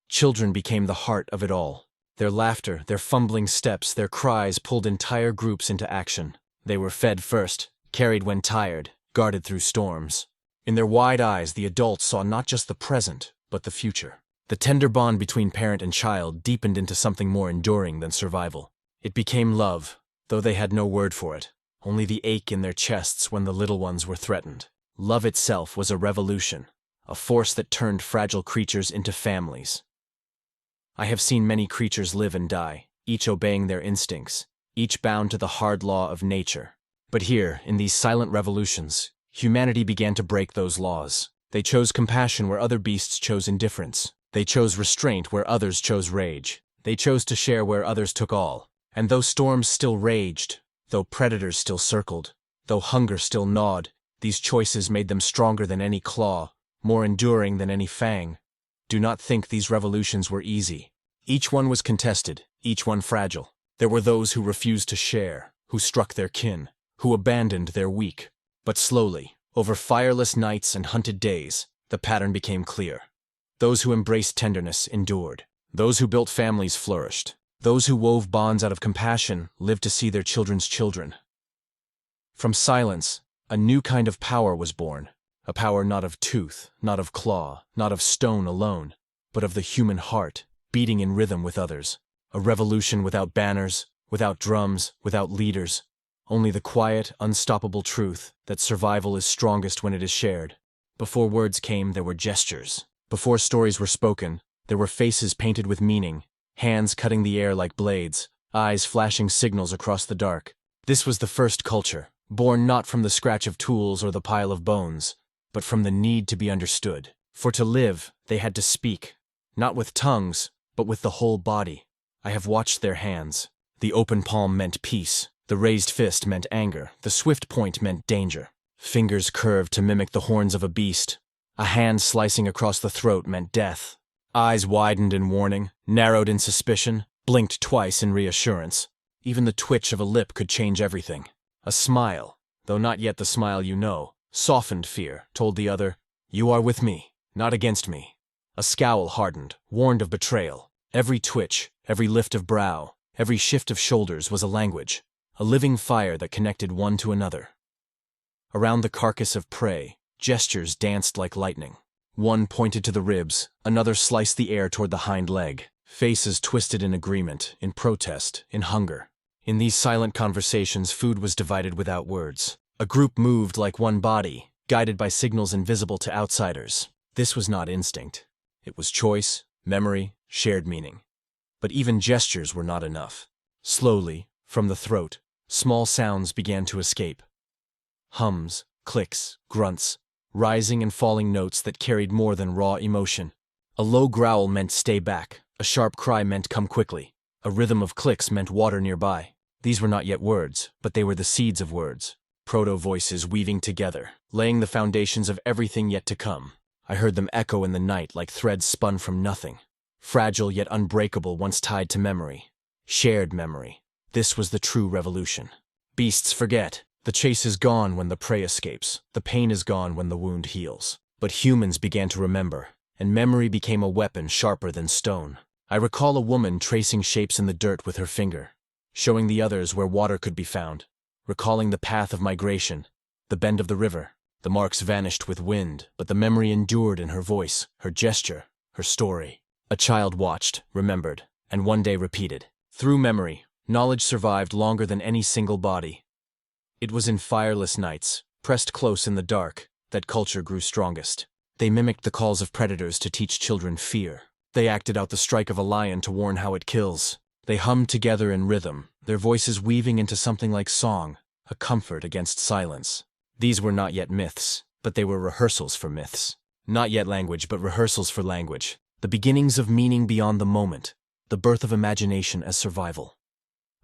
Children became the heart of it all. Their laughter, their fumbling steps, their cries pulled entire groups into action. They were fed first, carried when tired, guarded through storms. In their wide eyes, the adults saw not just the present, but the future. The tender bond between parent and child deepened into something more enduring than survival. It became love, though they had no word for it, only the ache in their chests when the little ones were threatened. Love itself was a revolution, a force that turned fragile creatures into families. I have seen many creatures live and die, each obeying their instincts, each bound to the hard law of nature. But here, in these silent revolutions, humanity began to break those laws. They chose compassion where other beasts chose indifference. They chose restraint where others chose rage. They chose to share where others took all. And though storms still raged, though predators still circled, though hunger still gnawed, these choices made them stronger than any claw, more enduring than any fang. Do not think these revolutions were easy. Each one was contested, each one fragile. There were those who refused to share, who struck their kin, who abandoned their weak. But slowly, over fireless nights and hunted days, the pattern became clear. Those who embraced tenderness endured. Those who built families flourished. Those who wove bonds out of compassion lived to see their children's children. From silence, a new kind of power was born. A power not of tooth, not of claw, not of stone alone, but of the human heart, beating in rhythm with others. A revolution without banners, without drums, without leaders. Only the quiet, unstoppable truth that survival is strongest when it is shared. Before words came, there were gestures. Before stories were spoken, there were faces painted with meaning, hands cutting the air like blades, eyes flashing signals across the dark. This was the first culture, born not from the scratch of tools or the pile of bones, but from the need to be understood. For to live, they had to speak, not with tongues, but with the whole body. I have watched their hands. The open palm meant peace. The raised fist meant anger. The swift point meant danger. Fingers curved to mimic the horns of a beast. A hand slicing across the throat meant death. Eyes widened in warning, narrowed in suspicion, blinked twice in reassurance. Even the twitch of a lip could change everything. A smile, though not yet the smile you know, softened fear, told the other, "You are with me, not against me." A scowl hardened, warned of betrayal. Every twitch, every lift of brow, every shift of shoulders was a language, a living fire that connected one to another. Around the carcass of prey, gestures danced like lightning. One pointed to the ribs, another sliced the air toward the hind leg. Faces twisted in agreement, in protest, in hunger. In these silent conversations, food was divided without words. A group moved like one body, guided by signals invisible to outsiders. This was not instinct. It was choice, memory, shared meaning. But even gestures were not enough. Slowly, from the throat, small sounds began to escape. Hums, clicks, grunts, rising and falling notes that carried more than raw emotion. A low growl meant stay back, a sharp cry meant come quickly, a rhythm of clicks meant water nearby. These were not yet words, but they were the seeds of words, proto-voices weaving together, laying the foundations of everything yet to come. I heard them echo in the night like threads spun from nothing, fragile yet unbreakable once tied to memory. Shared memory. This was the true revolution. Beasts forget. The chase is gone when the prey escapes. The pain is gone when the wound heals. But humans began to remember, and memory became a weapon sharper than stone. I recall a woman tracing shapes in the dirt with her finger, showing the others where water could be found, recalling the path of migration, the bend of the river. The marks vanished with wind, but the memory endured in her voice, her gesture, her story. A child watched, remembered, and one day repeated. Through memory, knowledge survived longer than any single body. It was in fireless nights, pressed close in the dark, that culture grew strongest. They mimicked the calls of predators to teach children fear. They acted out the strike of a lion to warn how it kills. They hummed together in rhythm, their voices weaving into something like song, a comfort against silence. These were not yet myths, but they were rehearsals for myths. Not yet language, but rehearsals for language. The beginnings of meaning beyond the moment, the birth of imagination as survival.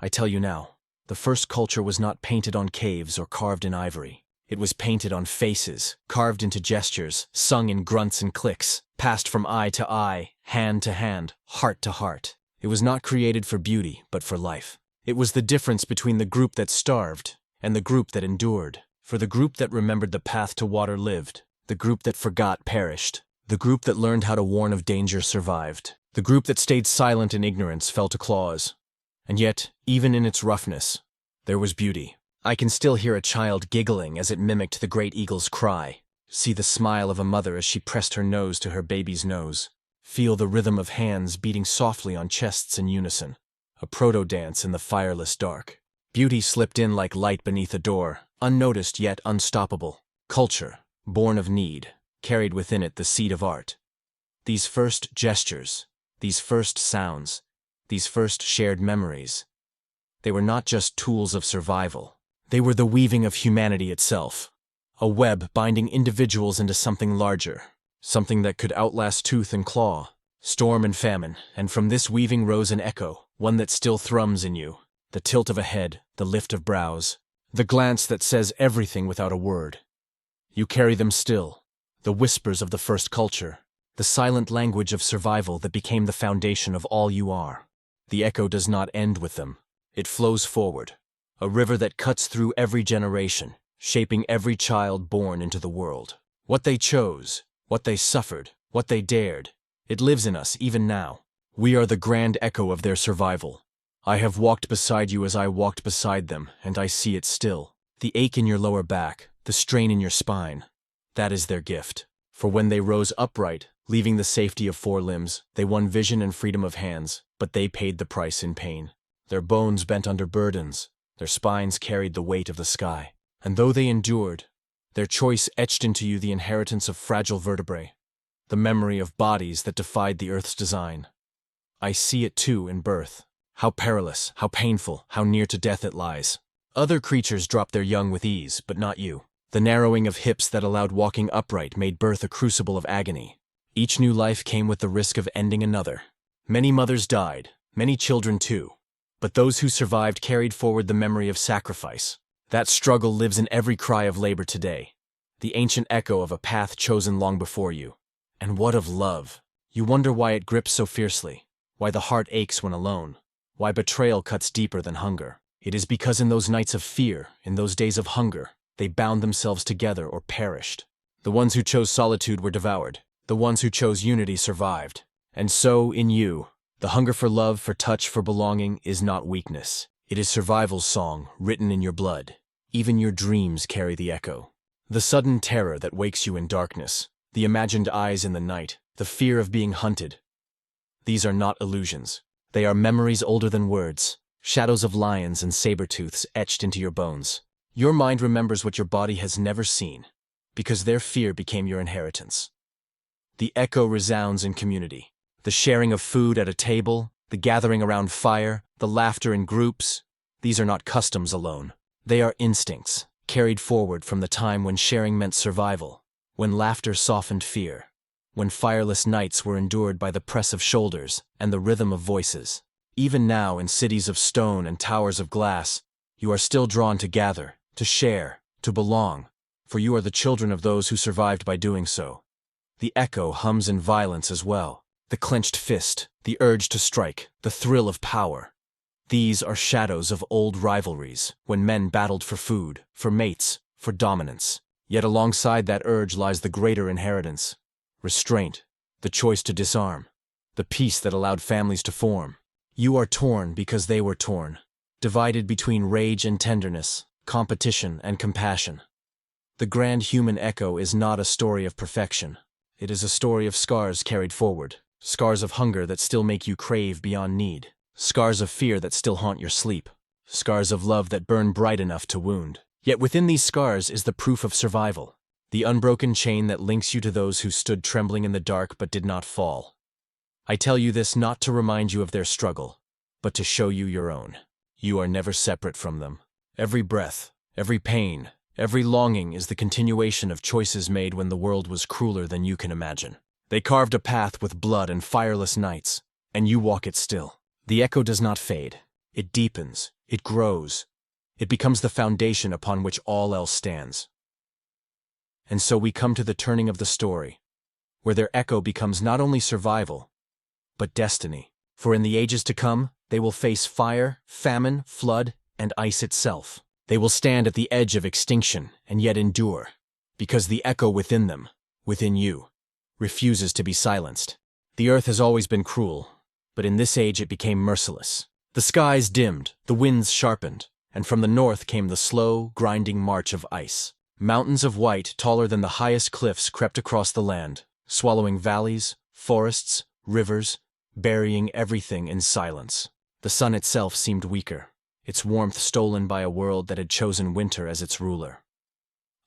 I tell you now, the first culture was not painted on caves or carved in ivory. It was painted on faces, carved into gestures, sung in grunts and clicks, passed from eye to eye, hand to hand, heart to heart. It was not created for beauty, but for life. It was the difference between the group that starved and the group that endured. For the group that remembered the path to water lived. The group that forgot perished. The group that learned how to warn of danger survived. The group that stayed silent in ignorance fell to claws. And yet, even in its roughness, there was beauty. I can still hear a child giggling as it mimicked the great eagle's cry. See the smile of a mother as she pressed her nose to her baby's nose. Feel the rhythm of hands beating softly on chests in unison. A proto-dance in the fireless dark. Beauty slipped in like light beneath a door, unnoticed yet unstoppable. Culture, born of need, carried within it the seed of art. These first gestures, these first sounds, these first shared memories, they were not just tools of survival. They were the weaving of humanity itself, a web binding individuals into something larger, something that could outlast tooth and claw, storm and famine, and from this weaving rose an echo, one that still thrums in you, the tilt of a head, the lift of brows, the glance that says everything without a word. You carry them still, the whispers of the first culture, the silent language of survival that became the foundation of all you are. The echo does not end with them. It flows forward, a river that cuts through every generation, shaping every child born into the world. What they chose, what they suffered, what they dared, it lives in us even now. We are the grand echo of their survival. I have walked beside you as I walked beside them, and I see it still. The ache in your lower back, the strain in your spine, that is their gift. For when they rose upright, leaving the safety of 4 limbs, they won vision and freedom of hands, but they paid the price in pain. Their bones bent under burdens, their spines carried the weight of the sky. And though they endured, their choice etched into you the inheritance of fragile vertebrae, the memory of bodies that defied the earth's design. I see it too in birth. How perilous, how painful, how near to death it lies. Other creatures drop their young with ease, but not you. The narrowing of hips that allowed walking upright made birth a crucible of agony. Each new life came with the risk of ending another. Many mothers died, many children too. But those who survived carried forward the memory of sacrifice. That struggle lives in every cry of labor today, the ancient echo of a path chosen long before you. And what of love? You wonder why it grips so fiercely, why the heart aches when alone, why betrayal cuts deeper than hunger. It is because in those nights of fear, in those days of hunger, they bound themselves together or perished. The ones who chose solitude were devoured. The ones who chose unity survived. And so, in you, the hunger for love, for touch, for belonging is not weakness. It is survival's song, written in your blood. Even your dreams carry the echo. The sudden terror that wakes you in darkness, the imagined eyes in the night, the fear of being hunted. These are not illusions. They are memories older than words, shadows of lions and saber-tooths etched into your bones. Your mind remembers what your body has never seen. because their fear became your inheritance. The echo resounds in community. The sharing of food at a table, the gathering around fire, the laughter in groups, these are not customs alone. They are instincts, carried forward from the time when sharing meant survival, when laughter softened fear, when fireless nights were endured by the press of shoulders and the rhythm of voices. Even now, in cities of stone and towers of glass, you are still drawn to gather, to share, to belong, for you are the children of those who survived by doing so. The echo hums in violence as well. The clenched fist, the urge to strike, the thrill of power. These are shadows of old rivalries, when men battled for food, for mates, for dominance. Yet alongside that urge lies the greater inheritance: restraint, the choice to disarm, the peace that allowed families to form. You are torn because they were torn, divided between rage and tenderness, competition and compassion. The grand human echo is not a story of perfection. It is a story of scars carried forward, scars of hunger that still make you crave beyond need, scars of fear that still haunt your sleep, scars of love that burn bright enough to wound. Yet within these scars is the proof of survival, the unbroken chain that links you to those who stood trembling in the dark but did not fall. I tell you this not to remind you of their struggle, but to show you your own. You are never separate from them. Every breath, every pain, every longing is the continuation of choices made when the world was crueler than you can imagine. They carved a path with blood and fireless nights, and you walk it still. The echo does not fade. It deepens. It grows. It becomes the foundation upon which all else stands. And so we come to the turning of the story, where their echo becomes not only survival, but destiny. For in the ages to come, they will face fire, famine, flood, and ice itself. They will stand at the edge of extinction and yet endure, because the echo within them, within you, refuses to be silenced. The earth has always been cruel, but in this age it became merciless. The skies dimmed, the winds sharpened, and from the north came the slow, grinding march of ice. Mountains of white, taller than the highest cliffs, crept across the land, swallowing valleys, forests, rivers, burying everything in silence. The sun itself seemed weaker, its warmth stolen by a world that had chosen winter as its ruler.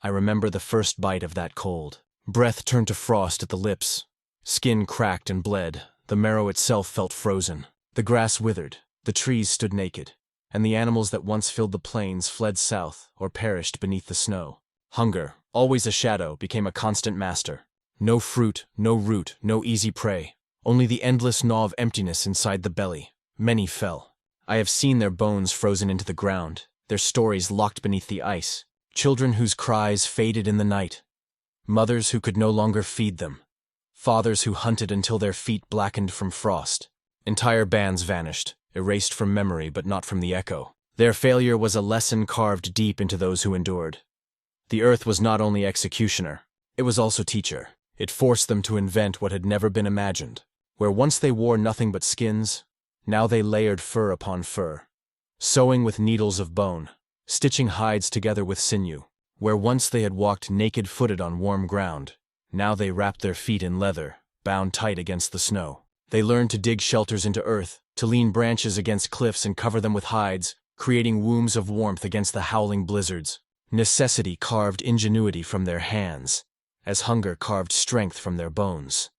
I remember the first bite of that cold. Breath turned to frost at the lips. Skin cracked and bled. The marrow itself felt frozen. The grass withered. The trees stood naked. And the animals that once filled the plains fled south or perished beneath the snow. Hunger, always a shadow, became a constant master. No fruit, no root, no easy prey. Only the endless gnaw of emptiness inside the belly. Many fell. I have seen their bones frozen into the ground, their stories locked beneath the ice. Children whose cries faded in the night. Mothers who could no longer feed them. Fathers who hunted until their feet blackened from frost. Entire bands vanished, erased from memory but not from the echo. Their failure was a lesson carved deep into those who endured. The earth was not only executioner, it was also teacher. It forced them to invent what had never been imagined. Where once they wore nothing but skins, now they layered fur upon fur, sewing with needles of bone, stitching hides together with sinew. Where once they had walked naked-footed on warm ground, now they wrapped their feet in leather, bound tight against the snow. They learned to dig shelters into earth, to lean branches against cliffs and cover them with hides, creating wombs of warmth against the howling blizzards. Necessity carved ingenuity from their hands, as hunger carved strength from their bones.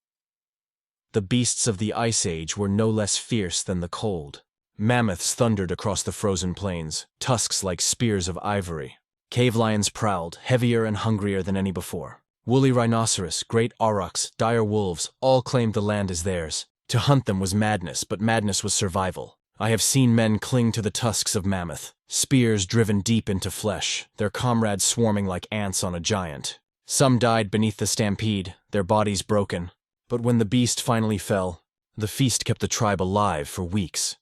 The beasts of the Ice Age were no less fierce than the cold. Mammoths thundered across the frozen plains, tusks like spears of ivory. Cave lions prowled, heavier and hungrier than any before. Woolly rhinoceros, great aurochs, dire wolves, all claimed the land as theirs. To hunt them was madness, but madness was survival. I have seen men cling to the tusks of mammoth, spears driven deep into flesh, their comrades swarming like ants on a giant. Some died beneath the stampede, their bodies broken. But when the beast finally fell, the feast kept the tribe alive for weeks.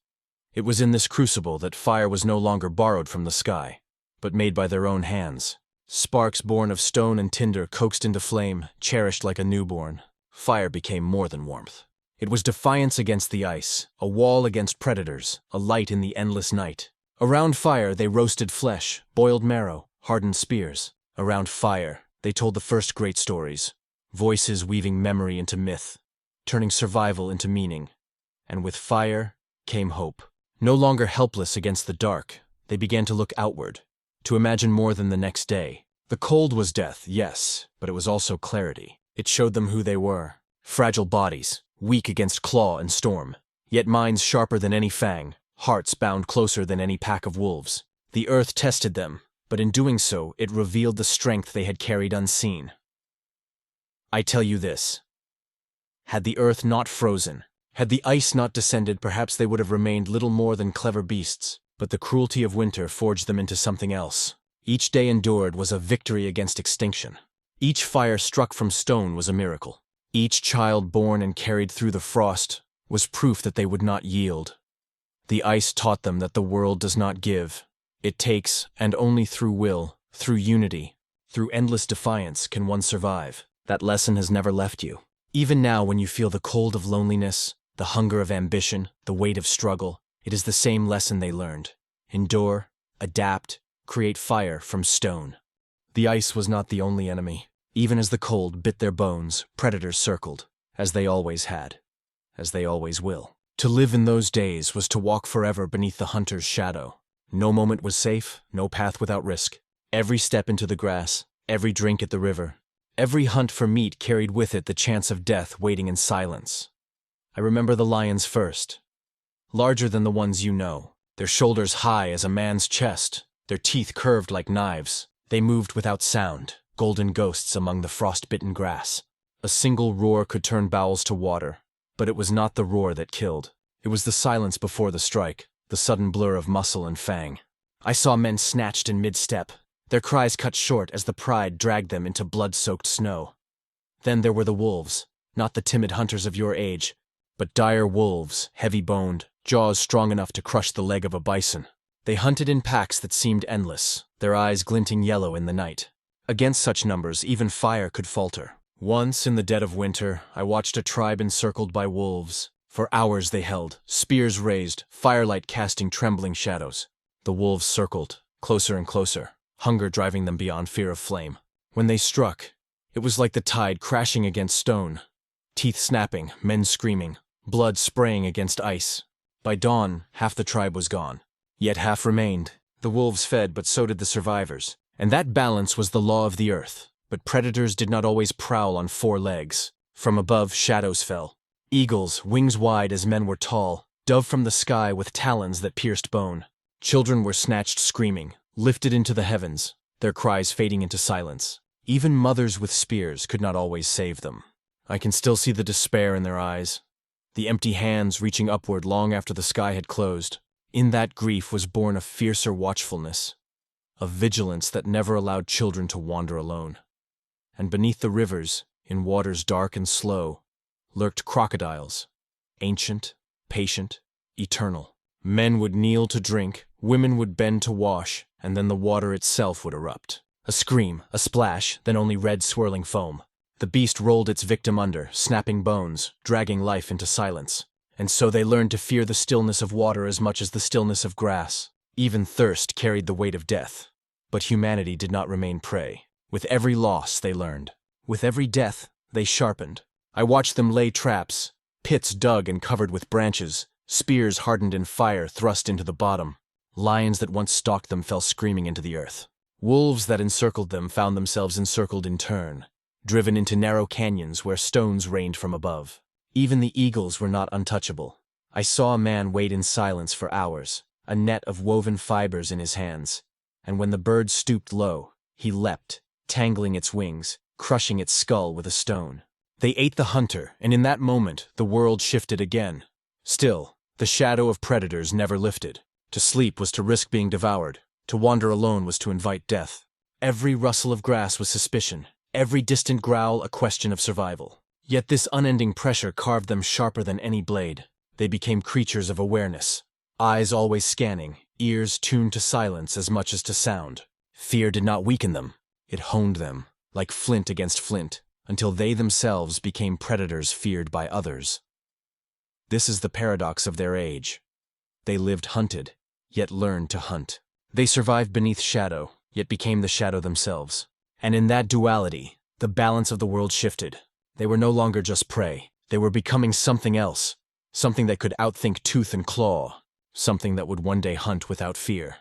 It was in this crucible that fire was no longer borrowed from the sky, but made by their own hands. Sparks born of stone and tinder coaxed into flame, cherished like a newborn. Fire became more than warmth. It was defiance against the ice, a wall against predators, a light in the endless night. Around fire they roasted flesh, boiled marrow, hardened spears. Around fire they told the first great stories, voices weaving memory into myth, turning survival into meaning. And with fire came hope. No longer helpless against the dark, they began to look outward, to imagine more than the next day. The The cold was death, yes, but it was also clarity. It showed them who they were. Fragile bodies, weak against claw and storm, yet minds sharper than any fang, hearts bound closer than any pack of wolves. The earth tested them, but in doing so, it revealed the strength they had carried unseen. I tell you this. Had the earth not frozen, had the ice not descended, perhaps they would have remained little more than clever beasts, but the cruelty of winter forged them into something else. Each day endured was a victory against extinction. Each fire struck from stone was a miracle. Each child born and carried through the frost was proof that they would not yield. The ice taught them that the world does not give. It takes, and only through will, through unity, through endless defiance can one survive. That lesson has never left you. Even now when you feel the cold of loneliness, the hunger of ambition, the weight of struggle, it is the same lesson they learned. Endure, adapt, create fire from stone. The ice was not the only enemy. Even as the cold bit their bones, predators circled, as they always had, as they always will. To live in those days was to walk forever beneath the hunter's shadow. No moment was safe, no path without risk. Every step into the grass, every drink at the river, every hunt for meat carried with it the chance of death waiting in silence. I remember the lions first. Larger than the ones you know, their shoulders high as a man's chest, their teeth curved like knives. They moved without sound, golden ghosts among the frost-bitten grass. A single roar could turn bowels to water, but it was not the roar that killed. It was the silence before the strike, the sudden blur of muscle and fang. I saw men snatched in mid-step, their cries cut short as the pride dragged them into blood-soaked snow. Then there were the wolves, not the timid hunters of your age, but dire wolves, heavy-boned, jaws strong enough to crush the leg of a bison. They hunted in packs that seemed endless, their eyes glinting yellow in the night. Against such numbers, even fire could falter. Once, in the dead of winter, I watched a tribe encircled by wolves. For hours they held, spears raised, firelight casting trembling shadows. The wolves circled, closer and closer, hunger driving them beyond fear of flame. When they struck, it was like the tide crashing against stone. Teeth snapping, men screaming, blood spraying against ice. By dawn, half the tribe was gone. Yet half remained. The wolves fed, but so did the survivors. And that balance was the law of the earth. But predators did not always prowl on four legs. From above, shadows fell. Eagles, wings wide as men were tall, dove from the sky with talons that pierced bone. Children were snatched screaming, lifted into the heavens, their cries fading into silence. Even mothers with spears could not always save them. I can still see the despair in their eyes, the empty hands reaching upward long after the sky had closed. In that grief was born a fiercer watchfulness, a vigilance that never allowed children to wander alone. And beneath the rivers, in waters dark and slow, lurked crocodiles, ancient, patient, eternal. Men would kneel to drink, women would bend to wash, and then the water itself would erupt. A scream, a splash, then only red swirling foam. The beast rolled its victim under, snapping bones, dragging life into silence. And so they learned to fear the stillness of water as much as the stillness of grass. Even thirst carried the weight of death. But humanity did not remain prey. With every loss, they learned. With every death, they sharpened. I watched them lay traps, pits dug and covered with branches, spears hardened in fire thrust into the bottom. Lions that once stalked them fell screaming into the earth. Wolves that encircled them found themselves encircled in turn, driven into narrow canyons where stones rained from above. Even the eagles were not untouchable. I saw a man wait in silence for hours, a net of woven fibers in his hands, and when the bird stooped low, he leapt, tangling its wings, crushing its skull with a stone. They ate the hunter, and in that moment, the world shifted again. Still, the shadow of predators never lifted. To sleep was to risk being devoured. To wander alone was to invite death. Every rustle of grass was suspicion, every distant growl a question of survival. Yet this unending pressure carved them sharper than any blade. They became creatures of awareness, eyes always scanning, ears tuned to silence as much as to sound. Fear did not weaken them. It honed them, like flint against flint, until they themselves became predators feared by others. This is the paradox of their age. They lived hunted, yet learned to hunt. They survived beneath shadow, yet became the shadow themselves. And in that duality, the balance of the world shifted. They were no longer just prey. They were becoming something else, something that could outthink tooth and claw, something that would one day hunt without fear.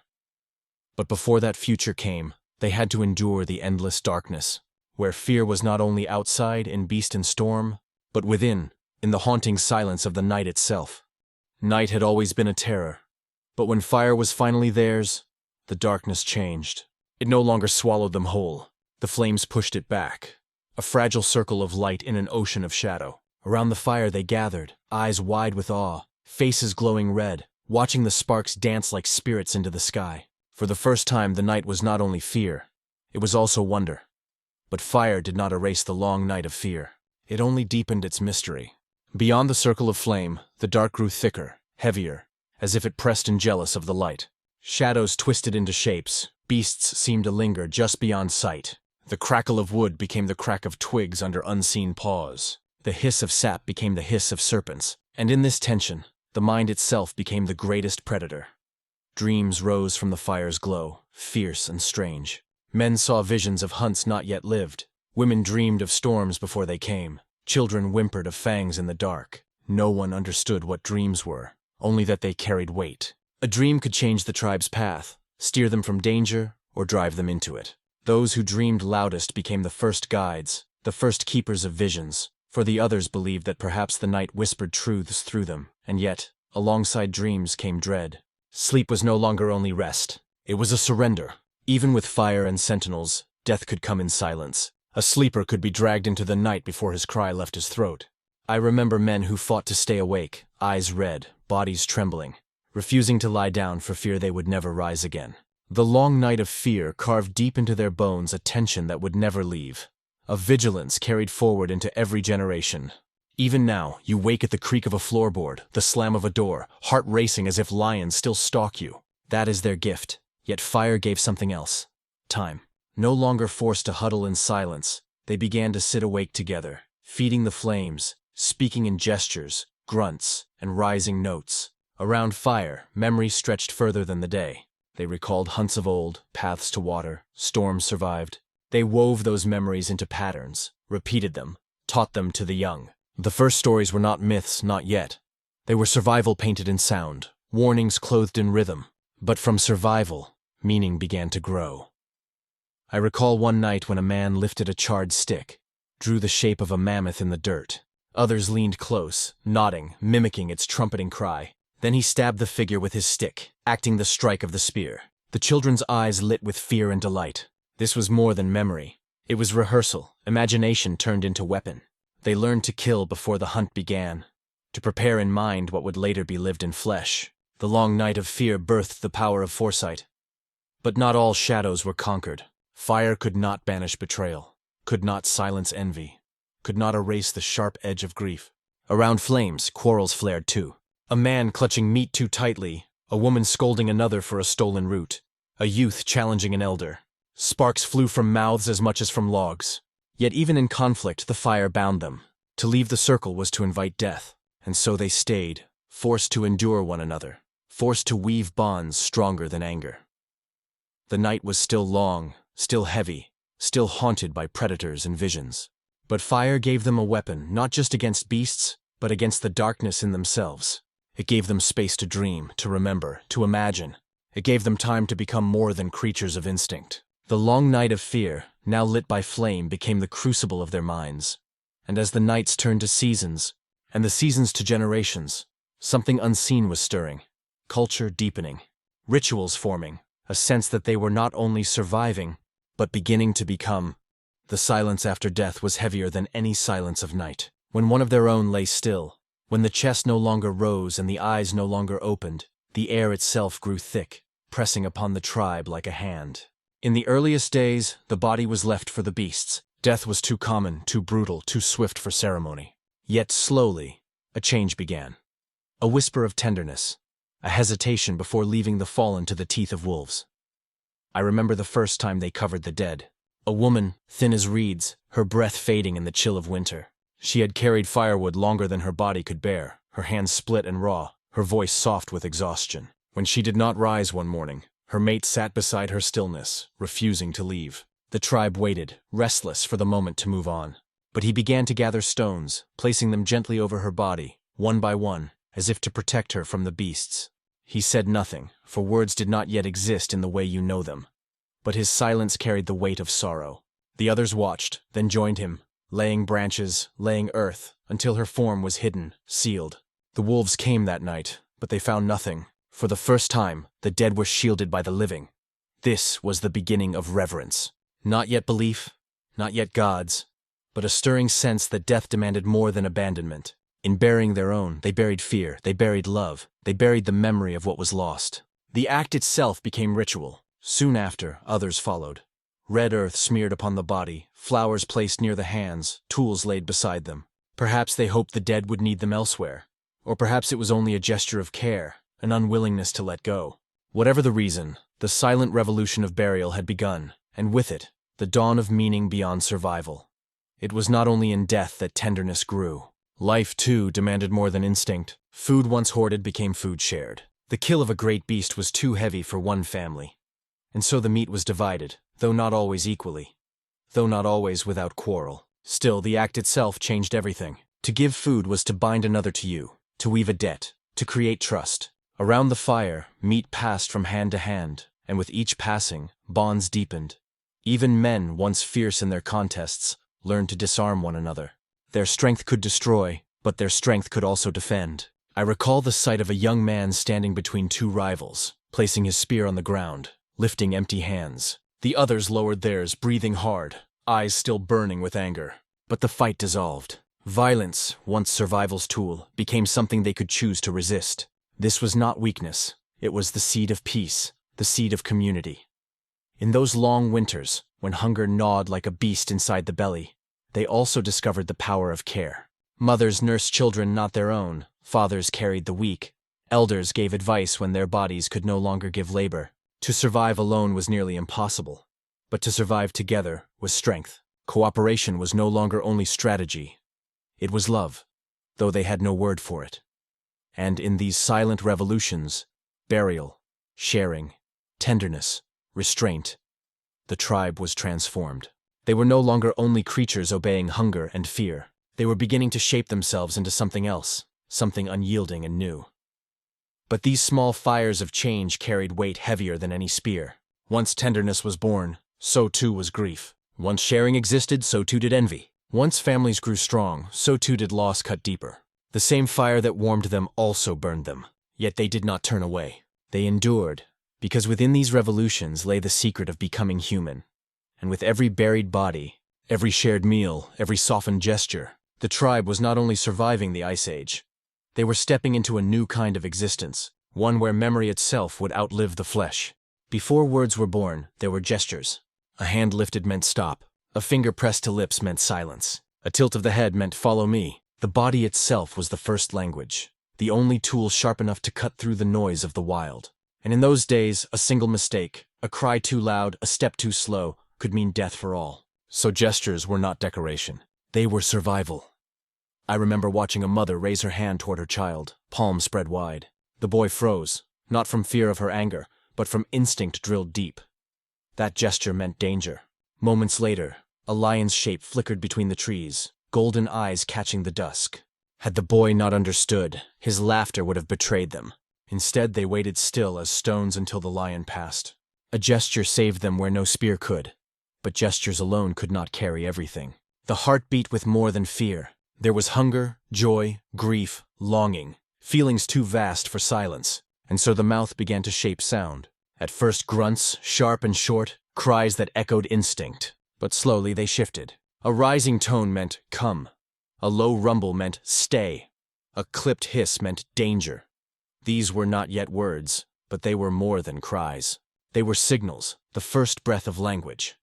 But before that future came, They had to endure the endless darkness, where fear was not only outside in beast and storm, but within, in the haunting silence of the night itself. Night had always been a terror, but when fire was finally theirs, the darkness changed. It no longer swallowed them whole. The flames pushed it back, a fragile circle of light in an ocean of shadow. Around the fire they gathered, eyes wide with awe, faces glowing red, watching the sparks dance like spirits into the sky. For the first time, the night was not only fear, it was also wonder. But fire did not erase the long night of fear. It only deepened its mystery. Beyond the circle of flame, the dark grew thicker, heavier, as if it pressed in jealous of the light. Shadows twisted into shapes, beasts seemed to linger just beyond sight. The crackle of wood became the crack of twigs under unseen paws. The hiss of sap became the hiss of serpents, and in this tension, the mind itself became the greatest predator. Dreams rose from the fire's glow, fierce and strange. Men saw visions of hunts not yet lived. Women dreamed of storms before they came. Children whimpered of fangs in the dark. No one understood what dreams were, only that they carried weight. A dream could change the tribe's path, steer them from danger, or drive them into it. Those who dreamed loudest became the first guides, the first keepers of visions, for the others believed that perhaps the night whispered truths through them, and yet, alongside dreams came dread. Sleep was no longer only rest. It was a surrender. Even with fire and sentinels, death could come in silence. A sleeper could be dragged into the night before his cry left his throat. I remember men who fought to stay awake, eyes red, bodies trembling, refusing to lie down for fear they would never rise again. The long night of fear carved deep into their bones a tension that would never leave, a vigilance carried forward into every generation. Even now, you wake at the creak of a floorboard, the slam of a door, heart racing as if lions still stalk you. That is their gift. Yet fire gave something else. Time. No longer forced to huddle in silence, they began to sit awake together, feeding the flames, speaking in gestures, grunts, and rising notes. Around fire, memory stretched further than the day. They recalled hunts of old, paths to water, storms survived. They wove those memories into patterns, repeated them, taught them to the young. The first stories were not myths, not yet. They were survival painted in sound, warnings clothed in rhythm. But from survival, meaning began to grow. I recall one night when a man lifted a charred stick, drew the shape of a mammoth in the dirt. Others leaned close, nodding, mimicking its trumpeting cry. Then he stabbed the figure with his stick, acting the strike of the spear. The children's eyes lit with fear and delight. This was more than memory. It was rehearsal, imagination turned into weapon. They learned to kill before the hunt began, to prepare in mind what would later be lived in flesh. The long night of fear birthed the power of foresight. But not all shadows were conquered. Fire could not banish betrayal, could not silence envy, could not erase the sharp edge of grief. Around flames, quarrels flared too. A man clutching meat too tightly, a woman scolding another for a stolen root, a youth challenging an elder. Sparks flew from mouths as much as from logs. Yet even in conflict, the fire bound them. To leave the circle was to invite death, and so they stayed, forced to endure one another, forced to weave bonds stronger than anger. The night was still long, still heavy, still haunted by predators and visions. But fire gave them a weapon, not just against beasts, but against the darkness in themselves. It gave them space to dream, to remember, to imagine. It gave them time to become more than creatures of instinct. The long night of fear, now lit by flame, became the crucible of their minds. And as the nights turned to seasons, and the seasons to generations, something unseen was stirring. Culture deepening, rituals forming, a sense that they were not only surviving, but beginning to become. The silence after death was heavier than any silence of night. When one of their own lay still, when the chest no longer rose and the eyes no longer opened, the air itself grew thick, pressing upon the tribe like a hand. In the earliest days, the body was left for the beasts. Death was too common, too brutal, too swift for ceremony. Yet slowly, a change began. A whisper of tenderness, a hesitation before leaving the fallen to the teeth of wolves. I remember the first time they covered the dead. A woman, thin as reeds, her breath fading in the chill of winter. She had carried firewood longer than her body could bear, her hands split and raw, her voice soft with exhaustion. When she did not rise one morning, her mate sat beside her stillness, refusing to leave. The tribe waited, restless for the moment to move on. But he began to gather stones, placing them gently over her body, one by one, as if to protect her from the beasts. He said nothing, for words did not yet exist in the way you know them. but his silence carried the weight of sorrow. The others watched, then joined him, laying branches, laying earth, until her form was hidden, sealed. The wolves came that night, but they found nothing. For the first time, the dead were shielded by the living. This was the beginning of reverence. Not yet belief, not yet gods, but a stirring sense that death demanded more than abandonment. In burying their own, they buried fear, they buried love, they buried the memory of what was lost. The act itself became ritual. Soon after, others followed. Red earth smeared upon the body, flowers placed near the hands, tools laid beside them. Perhaps they hoped the dead would need them elsewhere. Or perhaps it was only a gesture of care, an unwillingness to let go. Whatever the reason, the silent revolution of burial had begun, and with it, the dawn of meaning beyond survival. It was not only in death that tenderness grew. Life, too, demanded more than instinct. Food once hoarded became food shared. The kill of a great beast was too heavy for one family. And so the meat was divided, though not always equally. Though not always without quarrel. Still, the act itself changed everything. To give food was to bind another to you, to weave a debt, to create trust. Around the fire, meat passed from hand to hand, and with each passing, bonds deepened. Even men, once fierce in their contests, learned to disarm one another. Their strength could destroy, but their strength could also defend. I recall the sight of a young man standing between two rivals, placing his spear on the ground, lifting empty hands. The others lowered theirs, breathing hard, eyes still burning with anger. But the fight dissolved. Violence, once survival's tool, became something they could choose to resist. This was not weakness. It was the seed of peace, the seed of community. In those long winters, when hunger gnawed like a beast inside the belly, they also discovered the power of care. Mothers nursed children not their own, fathers carried the weak, elders gave advice when their bodies could no longer give labor. To survive alone was nearly impossible, but to survive together was strength. Cooperation was no longer only strategy. It was love, though they had no word for it. And in these silent revolutions, burial, sharing, tenderness, restraint, the tribe was transformed. They were no longer only creatures obeying hunger and fear. They were beginning to shape themselves into something else, something unyielding and new. But these small fires of change carried weight heavier than any spear. Once tenderness was born, so too was grief. Once sharing existed, so too did envy. Once families grew strong, so too did loss cut deeper. The same fire that warmed them also burned them. Yet they did not turn away. They endured, because within these revolutions lay the secret of becoming human. And with every buried body, every shared meal, every softened gesture, the tribe was not only surviving the Ice Age, they were stepping into a new kind of existence, one where memory itself would outlive the flesh. Before words were born, there were gestures. A hand lifted meant stop. A finger pressed to lips meant silence. A tilt of the head meant follow me. The body itself was the first language, the only tool sharp enough to cut through the noise of the wild. And in those days, a single mistake, a cry too loud, a step too slow, could mean death for all. So gestures were not decoration. They were survival. I remember watching a mother raise her hand toward her child, palms spread wide. The boy froze, not from fear of her anger, but from instinct drilled deep. That gesture meant danger. Moments later, a lion's shape flickered between the trees, golden eyes catching the dusk. Had the boy not understood, his laughter would have betrayed them. Instead, they waited still as stones until the lion passed. A gesture saved them where no spear could. But gestures alone could not carry everything. The heart beat with more than fear. There was hunger, joy, grief, longing, feelings too vast for silence. And so the mouth began to shape sound. At first grunts, sharp and short, cries that echoed instinct. But slowly they shifted. A rising tone meant come. A low rumble meant stay. A clipped hiss meant danger. These were not yet words, but they were more than cries. They were signals, the first breath of language.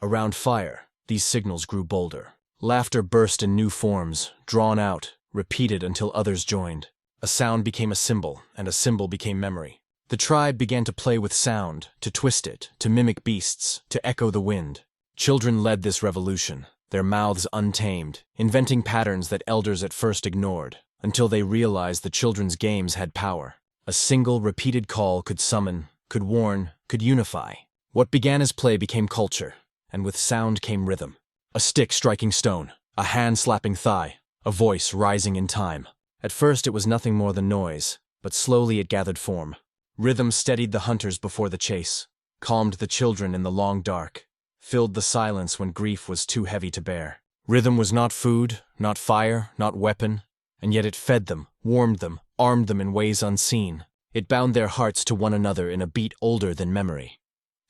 Around fire, these signals grew bolder. Laughter burst in new forms, drawn out, repeated until others joined. A sound became a symbol, and a symbol became memory. The tribe began to play with sound, to twist it, to mimic beasts, to echo the wind. Children led this revolution, their mouths untamed, inventing patterns that elders at first ignored, until they realized the children's games had power. A single, repeated call could summon, could warn, could unify. What began as play became culture, and with sound came rhythm. A stick striking stone, a hand slapping thigh, a voice rising in time. At first it was nothing more than noise, but slowly it gathered form. Rhythm steadied the hunters before the chase. calmed the children in the long dark, filled the silence when grief was too heavy to bear. Rhythm was not food, not fire, not weapon, and yet it fed them, warmed them, armed them in ways unseen. It bound their hearts to one another in a beat older than memory.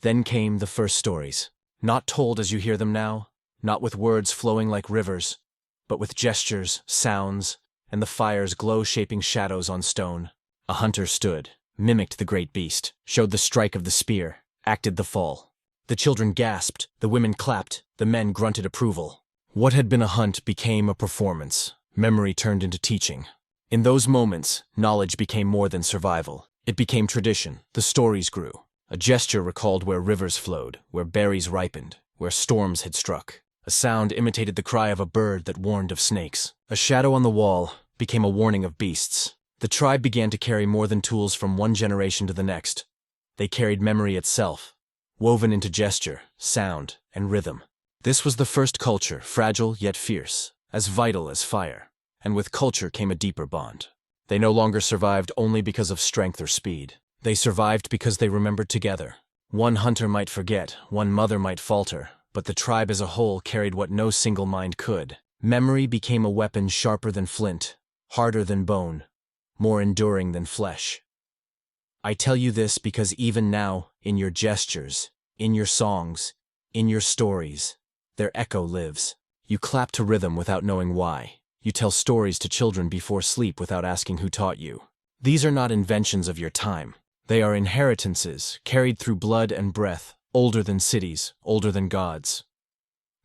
Then came the first stories, not told as you hear them now, not with words flowing like rivers, but with gestures, sounds, and the fire's glow-shaping shadows on stone. A hunter stood, mimicked the great beast, showed the strike of the spear, acted the fall. The children gasped, the women clapped, the men grunted approval. What had been a hunt became a performance. Memory turned into teaching. In those moments, knowledge became more than survival. It became tradition. The stories grew. A gesture recalled where rivers flowed, where berries ripened, where storms had struck. A sound imitated the cry of a bird that warned of snakes. A shadow on the wall became a warning of beasts. The tribe began to carry more than tools from one generation to the next. They carried memory itself, woven into gesture, sound, and rhythm. This was the first culture, fragile yet fierce, as vital as fire. And with culture came a deeper bond. They no longer survived only because of strength or speed. They survived because they remembered together. One hunter might forget, one mother might falter, but the tribe as a whole carried what no single mind could. Memory became a weapon sharper than flint, harder than bone, more enduring than flesh. I tell you this because even now, in your gestures, in your songs, in your stories, their echo lives. You clap to rhythm without knowing why. You tell stories to children before sleep without asking who taught you. These are not inventions of your time. They are inheritances, carried through blood and breath, older than cities, older than gods.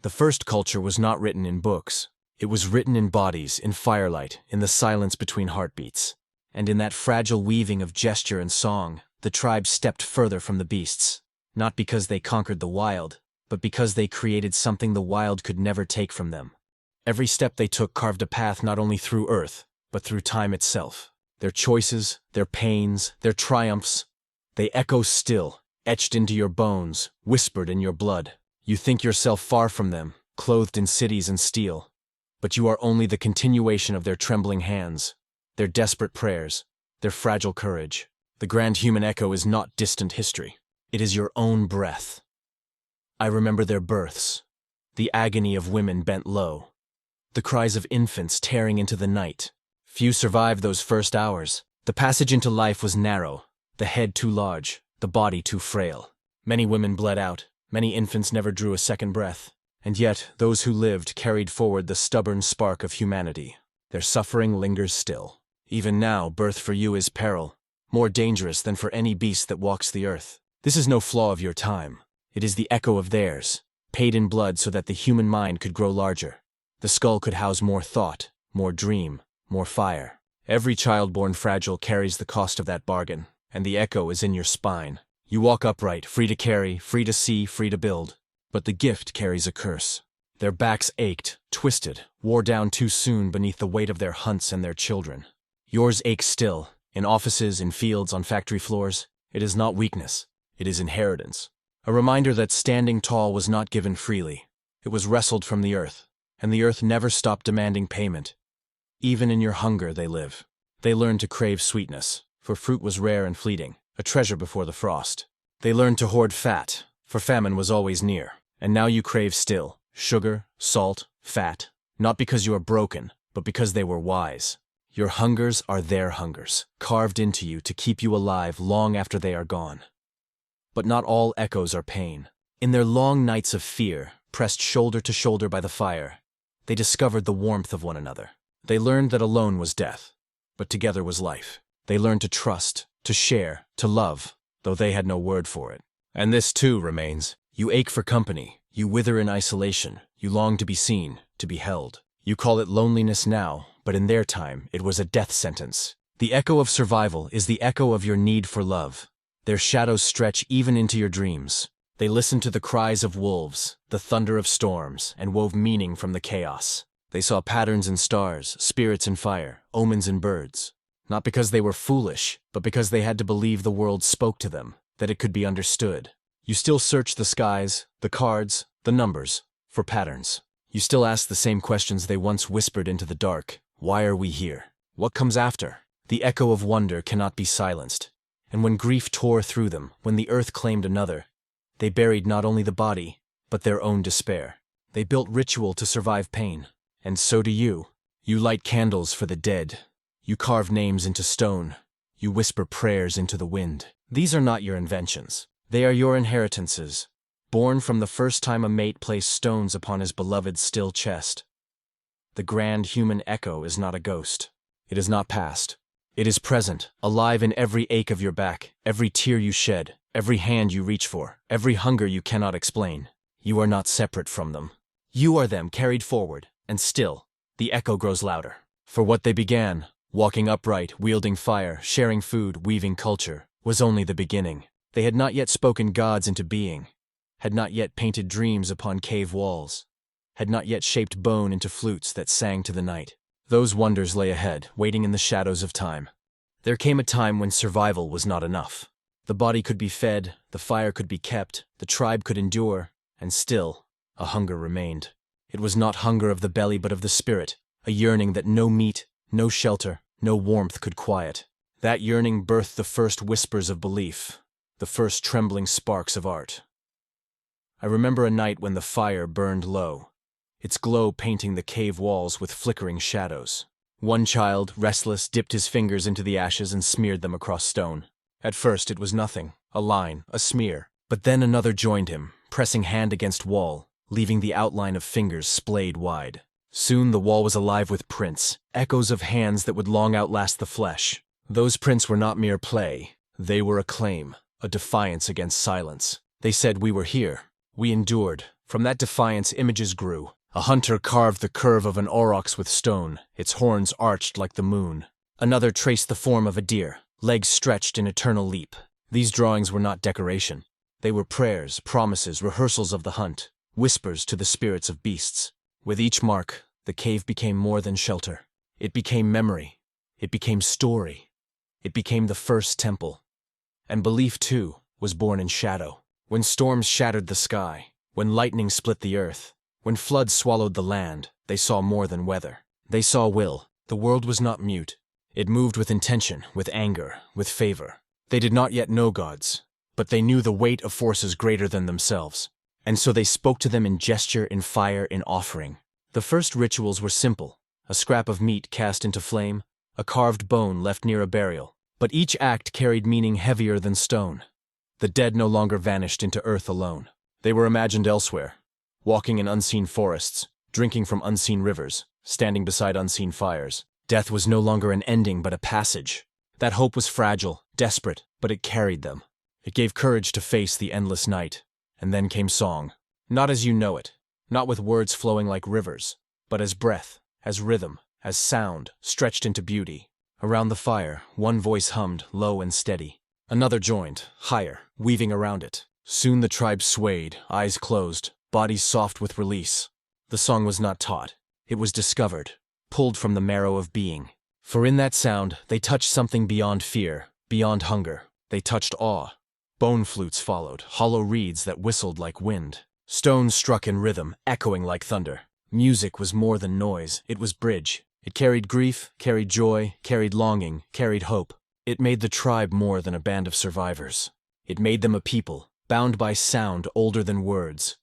The first culture was not written in books. It was written in bodies, in firelight, in the silence between heartbeats. And in that fragile weaving of gesture and song, the tribe stepped further from the beasts, not because they conquered the wild, but because they created something the wild could never take from them. Every step they took carved a path not only through earth, but through time itself. Their choices, their pains, their triumphs, they echo still, etched into your bones, whispered in your blood. You think yourself far from them, clothed in cities and steel, but you are only the continuation of their trembling hands, their desperate prayers, their fragile courage. The grand human echo is not distant history. It is your own breath. I remember their births, the agony of women bent low, the cries of infants tearing into the night. Few survived those first hours. The passage into life was narrow, the head too large, the body too frail. Many women bled out, many infants never drew a second breath. And yet, those who lived carried forward the stubborn spark of humanity. Their suffering lingers still. Even now, birth for you is peril, more dangerous than for any beast that walks the earth. This is no flaw of your time. It is the echo of theirs, paid in blood so that the human mind could grow larger. The skull could house more thought, more dream, more fire. Every child born fragile carries the cost of that bargain, and the echo is in your spine. You walk upright, free to carry, free to see, free to build. But the gift carries a curse. Their backs ached, twisted, wore down too soon beneath the weight of their hunts and their children. Yours aches still, in offices, in fields, on factory floors. It is not weakness, it is inheritance. A reminder that standing tall was not given freely. It was wrestled from the earth, and the earth never stopped demanding payment. Even in your hunger they live. They learned to crave sweetness, for fruit was rare and fleeting, a treasure before the frost. They learned to hoard fat, for famine was always near. And now you crave still, sugar, salt, fat, not because you are broken, but because they were wise. Your hungers are their hungers, carved into you to keep you alive long after they are gone. But not all echoes are pain. In their long nights of fear, pressed shoulder to shoulder by the fire, they discovered the warmth of one another. They learned that alone was death, but together was life. They learned to trust, to share, to love, though they had no word for it. And this too remains. You ache for company, you wither in isolation, you long to be seen, to be held. You call it loneliness now, but in their time it was a death sentence. The echo of survival is the echo of your need for love. Their shadows stretch even into your dreams. They listened to the cries of wolves, the thunder of storms, and wove meaning from the chaos. They saw patterns in stars, spirits in fire, omens in birds. Not because they were foolish, but because they had to believe the world spoke to them, that it could be understood. You still search the skies, the cards, the numbers, for patterns. You still ask the same questions they once whispered into the dark. Why are we here? What comes after? The echo of wonder cannot be silenced. And when grief tore through them, when the earth claimed another, They buried not only the body, but their own despair. They built ritual to survive pain. And so do you. You light candles for the dead. You carve names into stone. You whisper prayers into the wind. These are not your inventions. They are your inheritances, born from the first time a mate placed stones upon his beloved's still chest. The grand human echo is not a ghost. It is not past. It is present, alive in every ache of your back, every tear you shed, every hand you reach for, every hunger you cannot explain. You are not separate from them. You are them carried forward, and still, the echo grows louder. For what they began, walking upright, wielding fire, sharing food, weaving culture, was only the beginning. They had not yet spoken gods into being, had not yet painted dreams upon cave walls, had not yet shaped bone into flutes that sang to the night. Those wonders lay ahead, waiting in the shadows of time. There came a time when survival was not enough. The body could be fed, the fire could be kept, the tribe could endure, and still, a hunger remained. It was not hunger of the belly but of the spirit, a yearning that no meat, no shelter, no warmth could quiet. That yearning birthed the first whispers of belief, the first trembling sparks of art. I remember a night when the fire burned low, its glow painting the cave walls with flickering shadows. One child, restless, dipped his fingers into the ashes and smeared them across stone. At first it was nothing, a line, a smear. But then another joined him, pressing hand against wall, leaving the outline of fingers splayed wide. Soon the wall was alive with prints, echoes of hands that would long outlast the flesh. Those prints were not mere play. They were a claim, a defiance against silence. They said we were here. We endured. From that defiance images grew. A hunter carved the curve of an aurochs with stone, its horns arched like the moon. Another traced the form of a deer, legs stretched in eternal leap. These drawings were not decoration. They were prayers, promises, rehearsals of the hunt, whispers to the spirits of beasts. With each mark, the cave became more than shelter. It became memory. It became story. It became the first temple. And belief, too, was born in shadow. When storms shattered the sky, when lightning split the earth, when floods swallowed the land, they saw more than weather. They saw will. The world was not mute. It moved with intention, with anger, with favor. They did not yet know gods, but they knew the weight of forces greater than themselves. And so they spoke to them in gesture, in fire, in offering. The first rituals were simple, a scrap of meat cast into flame, a carved bone left near a burial. But each act carried meaning heavier than stone. The dead no longer vanished into earth alone. They were imagined elsewhere, walking in unseen forests, drinking from unseen rivers, standing beside unseen fires. Death was no longer an ending but a passage. That hope was fragile, desperate, but it carried them. It gave courage to face the endless night. And then came song. Not as you know it, not with words flowing like rivers, but as breath, as rhythm, as sound, stretched into beauty. Around the fire, one voice hummed, low and steady. Another joined, higher, weaving around it. Soon the tribe swayed, eyes closed, bodies soft with release. The song was not taught. It was discovered, pulled from the marrow of being. For in that sound, they touched something beyond fear, beyond hunger. They touched awe. Bone flutes followed, hollow reeds that whistled like wind. Stones struck in rhythm, echoing like thunder. Music was more than noise, it was bridge. It carried grief, carried joy, carried longing, carried hope. It made the tribe more than a band of survivors. It made them a people, bound by sound older than words.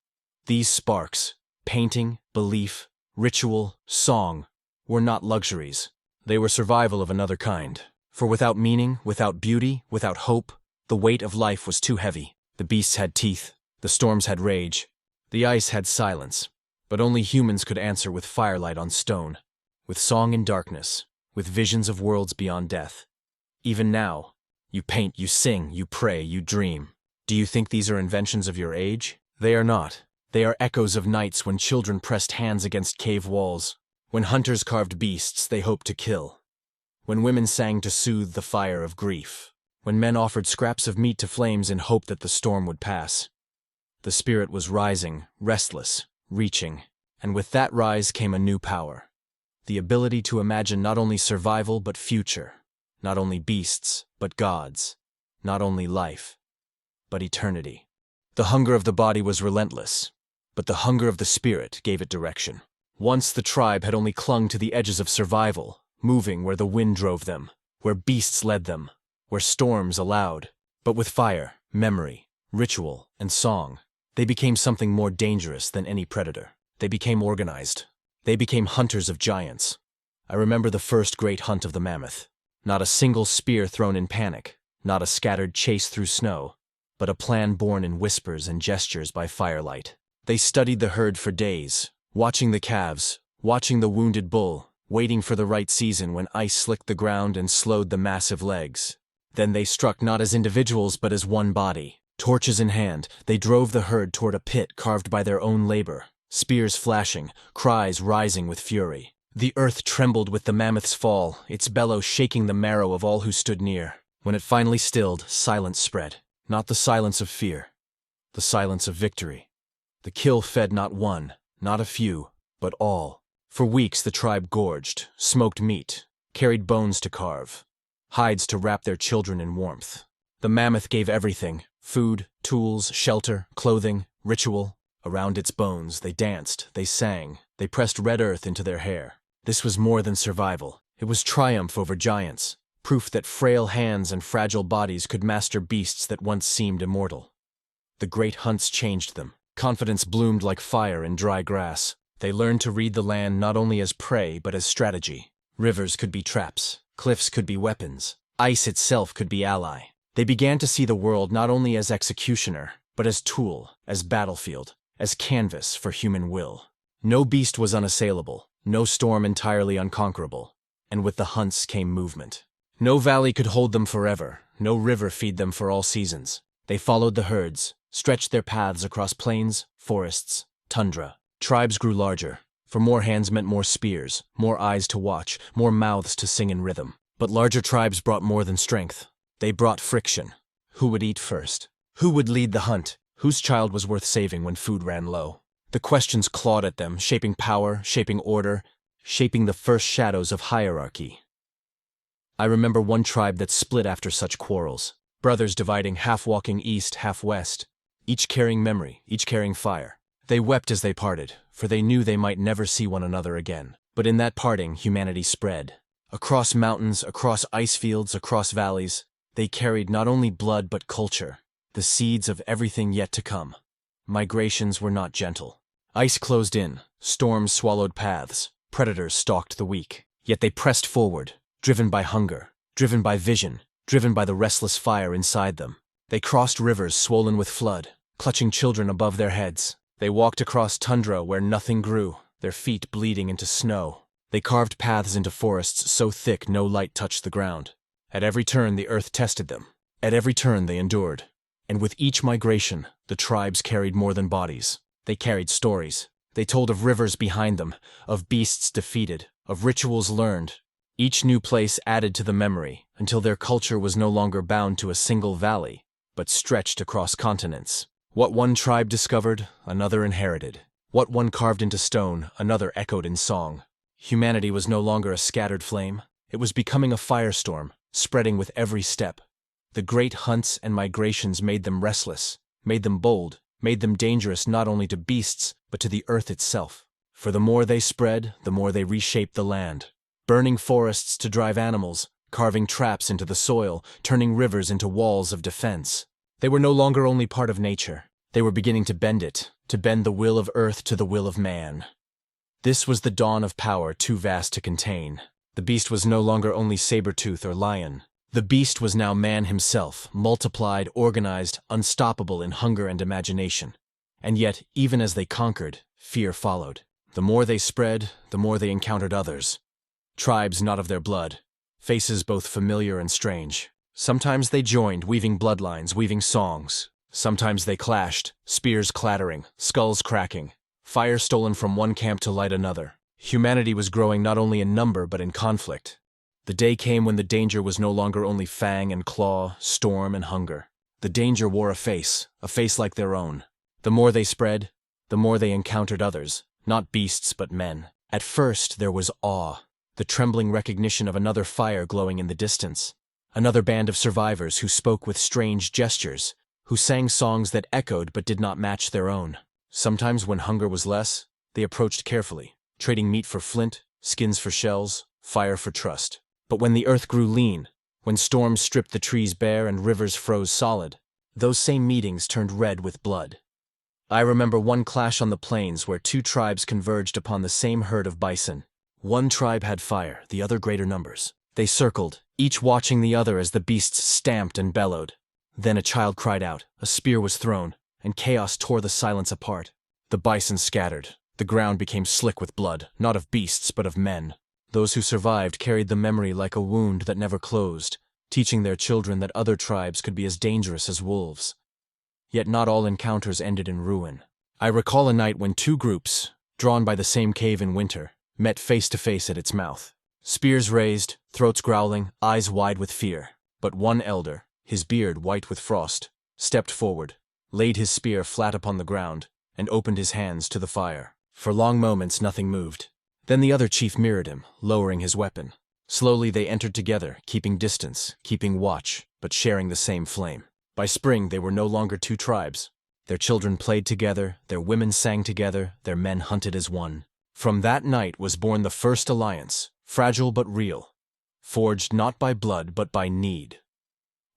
These sparks, painting, belief, ritual, song, were not luxuries. They were survival of another kind. For without meaning, without beauty, without hope, the weight of life was too heavy. The beasts had teeth, the storms had rage, the ice had silence. But only humans could answer with firelight on stone, with song in darkness, with visions of worlds beyond death. Even now, you paint, you sing, you pray, you dream. Do you think these are inventions of your age? They are not. They are echoes of nights when children pressed hands against cave walls, when hunters carved beasts they hoped to kill, when women sang to soothe the fire of grief, when men offered scraps of meat to flames in hope that the storm would pass. The spirit was rising, restless, reaching, and with that rise came a new power. The ability to imagine not only survival but future, not only beasts but gods, not only life but eternity. The hunger of the body was relentless, but the hunger of the spirit gave it direction. Once the tribe had only clung to the edges of survival, moving where the wind drove them, where beasts led them, where storms allowed. But with fire, memory, ritual, and song. They became something more dangerous than any predator. They became organized. They became hunters of giants. I remember the first great hunt of the mammoth. Not a single spear thrown in panic, not a scattered chase through snow, but a plan born in whispers and gestures by firelight. They studied the herd for days, watching the calves, watching the wounded bull, waiting for the right season when ice slicked the ground and slowed the massive legs. Then they struck not as individuals but as one body. Torches in hand, they drove the herd toward a pit carved by their own labor, spears flashing, cries rising with fury. The earth trembled with the mammoth's fall, its bellow shaking the marrow of all who stood near. When it finally stilled, silence spread. Not the silence of fear, the silence of victory. The kill fed not one, not a few, but all. For weeks the tribe gorged, smoked meat, carried bones to carve, hides to wrap their children in warmth. The mammoth gave everything: food, tools, shelter, clothing, ritual. Around its bones they danced, they sang, they pressed red earth into their hair. This was more than survival. It was triumph over giants, proof that frail hands and fragile bodies could master beasts that once seemed immortal. The great hunts changed them. Confidence bloomed like fire in dry grass. They learned to read the land not only as prey but as strategy. Rivers could be traps, cliffs could be weapons, ice itself could be ally. They began to see the world not only as executioner, but as tool, as battlefield, as canvas for human will. No beast was unassailable, no storm entirely unconquerable, and with the hunts came movement. No valley could hold them forever, no river feed them for all seasons. They followed the herds, stretched their paths across plains, forests, tundra. Tribes grew larger, for more hands meant more spears, more eyes to watch, more mouths to sing in rhythm. But larger tribes brought more than strength. They brought friction. Who would eat first? Who would lead the hunt? Whose child was worth saving when food ran low? The questions clawed at them, shaping power, shaping order, shaping the first shadows of hierarchy. I remember one tribe that split after such quarrels. Brothers dividing, half walking east, half west, each carrying memory, each carrying fire. They wept as they parted, for they knew they might never see one another again. But in that parting, humanity spread. Across mountains, across ice fields, across valleys, they carried not only blood but culture, the seeds of everything yet to come. Migrations were not gentle. Ice closed in, storms swallowed paths, predators stalked the weak. Yet they pressed forward, driven by hunger, driven by vision, driven by the restless fire inside them. They crossed rivers swollen with flood, clutching children above their heads. They walked across tundra where nothing grew, their feet bleeding into snow. They carved paths into forests so thick no light touched the ground. At every turn the earth tested them. At every turn they endured. And with each migration, the tribes carried more than bodies. They carried stories. They told of rivers behind them, of beasts defeated, of rituals learned. Each new place added to the memory, until their culture was no longer bound to a single valley, but stretched across continents. What one tribe discovered, another inherited. What one carved into stone, another echoed in song. Humanity was no longer a scattered flame. It was becoming a firestorm, spreading with every step. The great hunts and migrations made them restless, made them bold, made them dangerous not only to beasts, but to the earth itself. For the more they spread, the more they reshaped the land. Burning forests to drive animals, carving traps into the soil, turning rivers into walls of defense. They were no longer only part of nature. They were beginning to bend it, to bend the will of earth to the will of man. This was the dawn of power too vast to contain. The beast was no longer only saber-tooth or lion. The beast was now man himself, multiplied, organized, unstoppable in hunger and imagination. And yet, even as they conquered, fear followed. The more they spread, the more they encountered others. Tribes not of their blood, faces both familiar and strange. Sometimes they joined, weaving bloodlines, weaving songs. Sometimes they clashed, spears clattering, skulls cracking, fire stolen from one camp to light another. Humanity was growing not only in number but in conflict. The day came when the danger was no longer only fang and claw, storm and hunger. The danger wore a face like their own. The more they spread, the more they encountered others, not beasts but men. At first there was awe, the trembling recognition of another fire glowing in the distance. Another band of survivors who spoke with strange gestures, who sang songs that echoed but did not match their own. Sometimes when hunger was less, they approached carefully, trading meat for flint, skins for shells, fire for trust. But when the earth grew lean, when storms stripped the trees bare and rivers froze solid, Those same meetings turned red with blood. I remember one clash on the plains where two tribes converged upon the same herd of bison. One tribe had fire, the other greater numbers. They circled, each watching the other as the beasts stamped and bellowed. Then a child cried out, a spear was thrown, and chaos tore the silence apart. The bison scattered. The ground became slick with blood, not of beasts but of men. Those who survived carried the memory like a wound that never closed, teaching their children that other tribes could be as dangerous as wolves. Yet not all encounters ended in ruin. I recall a night when two groups, drawn by the same cave in winter, met face to face at its mouth. Spears raised, throats growling, eyes wide with fear. But one elder, his beard white with frost, stepped forward, laid his spear flat upon the ground, and opened his hands to the fire. For long moments nothing moved. Then the other chief mirrored him, lowering his weapon. Slowly they entered together, keeping distance, keeping watch, but sharing the same flame. By spring they were no longer two tribes. Their children played together, their women sang together, their men hunted as one. From that night was born the first alliance, fragile but real, forged not by blood but by need.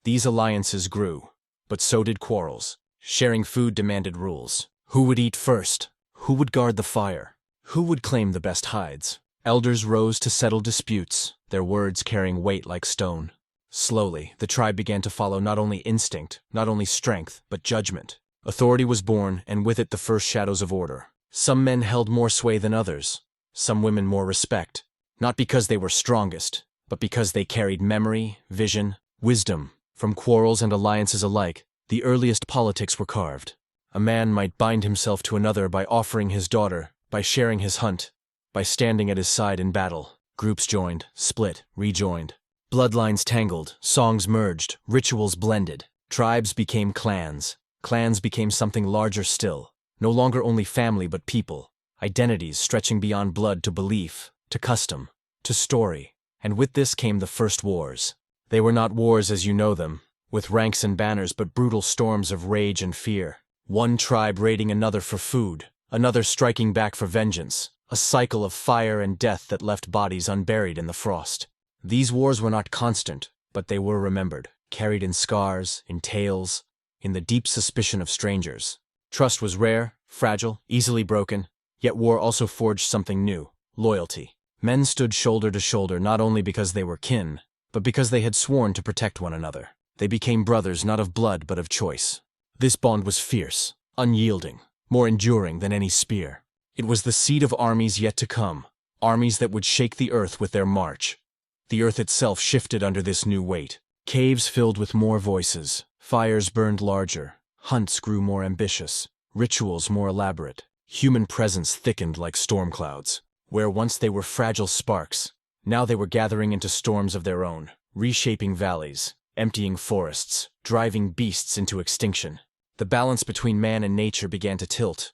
These alliances grew, but so did quarrels. Sharing food demanded rules. Who would eat first? Who would guard the fire? Who would claim the best hides? Elders rose to settle disputes, their words carrying weight like stone. Slowly, the tribe began to follow not only instinct, not only strength, but judgment. Authority was born, and with it the first shadows of order. Some men held more sway than others, some women more respect, not because they were strongest, but because they carried memory, vision, wisdom. From quarrels and alliances alike, the earliest politics were carved. A man might bind himself to another by offering his daughter, by sharing his hunt, by standing at his side in battle. Groups joined, split, rejoined. Bloodlines tangled, songs merged, rituals blended. Tribes became clans. Clans became something larger still. No longer only family but people. Identities stretching beyond blood to belief, to custom, to story. And with this came the first wars. They were not wars as you know them, with ranks and banners, but brutal storms of rage and fear. One tribe raiding another for food, another striking back for vengeance. A cycle of fire and death that left bodies unburied in the frost. These wars were not constant, but they were remembered, carried in scars, in tales, in the deep suspicion of strangers. Trust was rare, fragile, easily broken, yet war also forged something new, loyalty. Men stood shoulder to shoulder not only because they were kin, but because they had sworn to protect one another. They became brothers not of blood but of choice. This bond was fierce, unyielding, more enduring than any spear. It was the seed of armies yet to come, armies that would shake the earth with their march. The earth itself shifted under this new weight. Caves filled with more voices, fires burned larger, hunts grew more ambitious, rituals more elaborate. Human presence thickened like storm clouds. Where once they were fragile sparks, now they were gathering into storms of their own, reshaping valleys, emptying forests, driving beasts into extinction. The balance between man and nature began to tilt.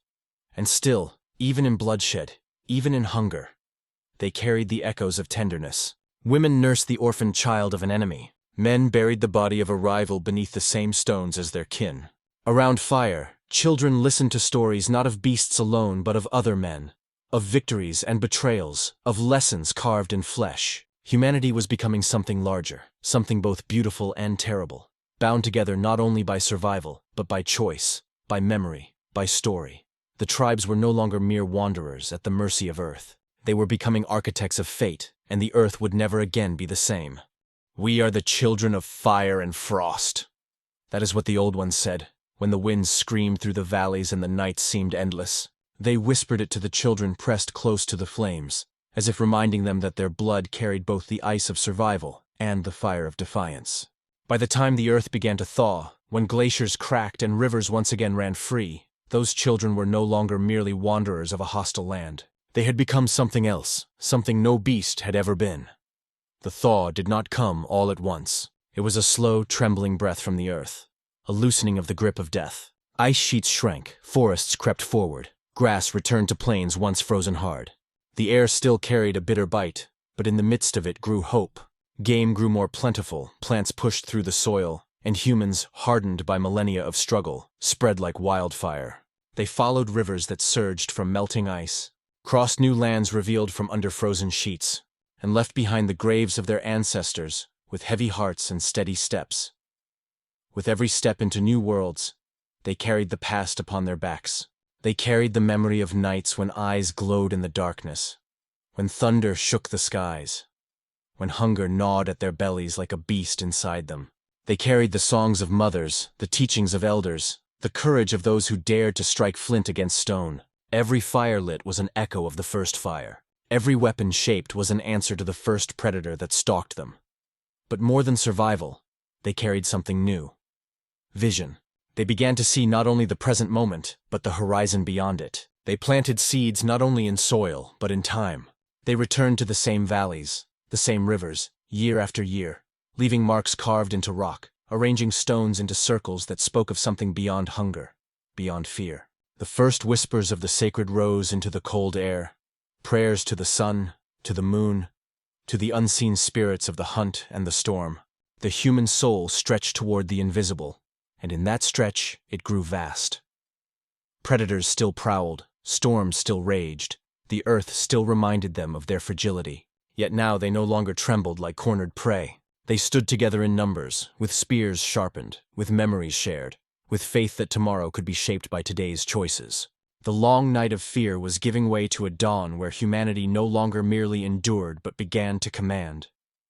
And still, even in bloodshed, even in hunger, they carried the echoes of tenderness. Women nursed the orphaned child of an enemy. Men buried the body of a rival beneath the same stones as their kin. Around fire, children listened to stories not of beasts alone but of other men, of victories and betrayals, of lessons carved in flesh. Humanity was becoming something larger, something both beautiful and terrible, bound together not only by survival, but by choice, by memory, by story. The tribes were no longer mere wanderers at the mercy of Earth. They were becoming architects of fate, and the Earth would never again be the same. We are the children of fire and frost. That is what the old ones said, when the winds screamed through the valleys and the nights seemed endless. They whispered it to the children pressed close to the flames, as if reminding them that their blood carried both the ice of survival and the fire of defiance. By the time the earth began to thaw, when glaciers cracked and rivers once again ran free, those children were no longer merely wanderers of a hostile land. They had become something else, something no beast had ever been. The thaw did not come all at once. It was a slow, trembling breath from the earth, a loosening of the grip of death. Ice sheets shrank, forests crept forward, grass returned to plains once frozen hard. The air still carried a bitter bite, but in the midst of it grew hope. Game grew more plentiful, plants pushed through the soil, and humans, hardened by millennia of struggle, spread like wildfire. They followed rivers that surged from melting ice, crossed new lands revealed from under frozen sheets, and left behind the graves of their ancestors with heavy hearts and steady steps. With every step into new worlds, they carried the past upon their backs. They carried the memory of nights when eyes glowed in the darkness, when thunder shook the skies, when hunger gnawed at their bellies like a beast inside them. They carried the songs of mothers, the teachings of elders, the courage of those who dared to strike flint against stone. Every fire lit was an echo of the first fire. Every weapon shaped was an answer to the first predator that stalked them. But more than survival, they carried something new. Vision. They began to see not only the present moment, but the horizon beyond it. They planted seeds not only in soil, but in time. They returned to the same valleys, the same rivers, year after year, leaving marks carved into rock, arranging stones into circles that spoke of something beyond hunger, beyond fear. The first whispers of the sacred rose into the cold air, prayers to the sun, to the moon, to the unseen spirits of the hunt and the storm. The human soul stretched toward the invisible, and in that stretch it grew vast. Predators still prowled, storms still raged, the earth still reminded them of their fragility. Yet now they no longer trembled like cornered prey. They stood together in numbers, with spears sharpened, with memories shared, with faith that tomorrow could be shaped by today's choices. The long night of fear was giving way to a dawn where humanity no longer merely endured but began to command.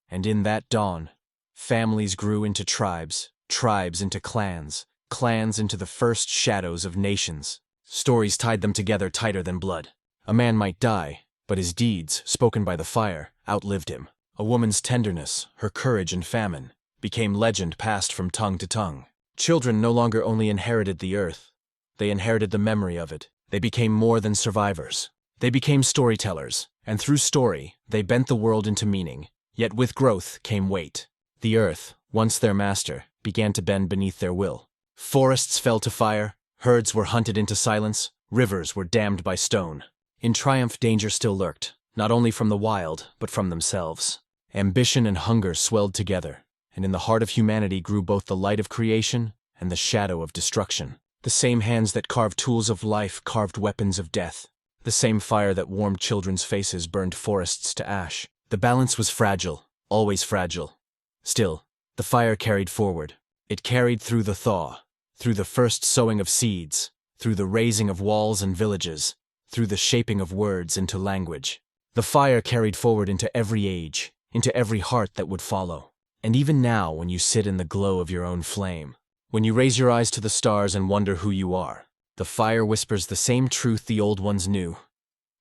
And in that dawn, families grew into tribes, tribes into clans, clans into the first shadows of nations. Stories tied them together tighter than blood. A man might die, but his deeds, spoken by the fire, outlived him. A woman's tenderness, her courage in famine, became legend passed from tongue to tongue. Children no longer only inherited the earth, they inherited the memory of it. They became more than survivors. They became storytellers, and through story, they bent the world into meaning. Yet with growth came weight. The earth, once their master, began to bend beneath their will. Forests fell to fire, herds were hunted into silence, rivers were dammed by stone. In triumph, danger still lurked, not only from the wild, but from themselves. Ambition and hunger swelled together, and in the heart of humanity grew both the light of creation and the shadow of destruction. The same hands that carved tools of life carved weapons of death. The same fire that warmed children's faces burned forests to ash. The balance was fragile, always fragile. Still, the fire carried forward. It carried through the thaw, through the first sowing of seeds, through the raising of walls and villages, through the shaping of words into language. The fire carried forward into every age, into every heart that would follow. And even now, when you sit in the glow of your own flame, when you raise your eyes to the stars and wonder who you are, the fire whispers the same truth the old ones knew.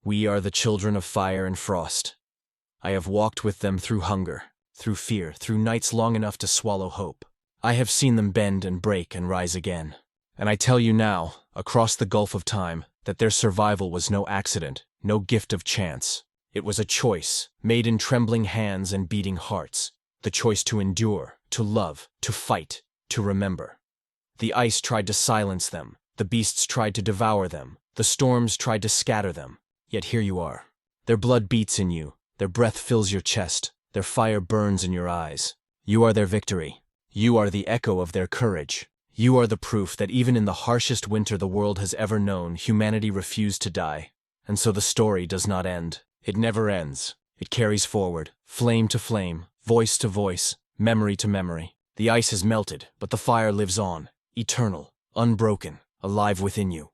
We are the children of fire and frost. I have walked with them through hunger, through fear, through nights long enough to swallow hope. I have seen them bend and break and rise again. And I tell you now, across the gulf of time, that their survival was no accident, no gift of chance. It was a choice, made in trembling hands and beating hearts. The choice to endure, to love, to fight, to remember. The ice tried to silence them, the beasts tried to devour them, the storms tried to scatter them. Yet here you are. Their blood beats in you, their breath fills your chest, their fire burns in your eyes. You are their victory. You are the echo of their courage. You are the proof that even in the harshest winter the world has ever known, humanity refused to die. And so the story does not end. It never ends. It carries forward, flame to flame, voice to voice, memory to memory. The ice has melted, but the fire lives on, eternal, unbroken, alive within you.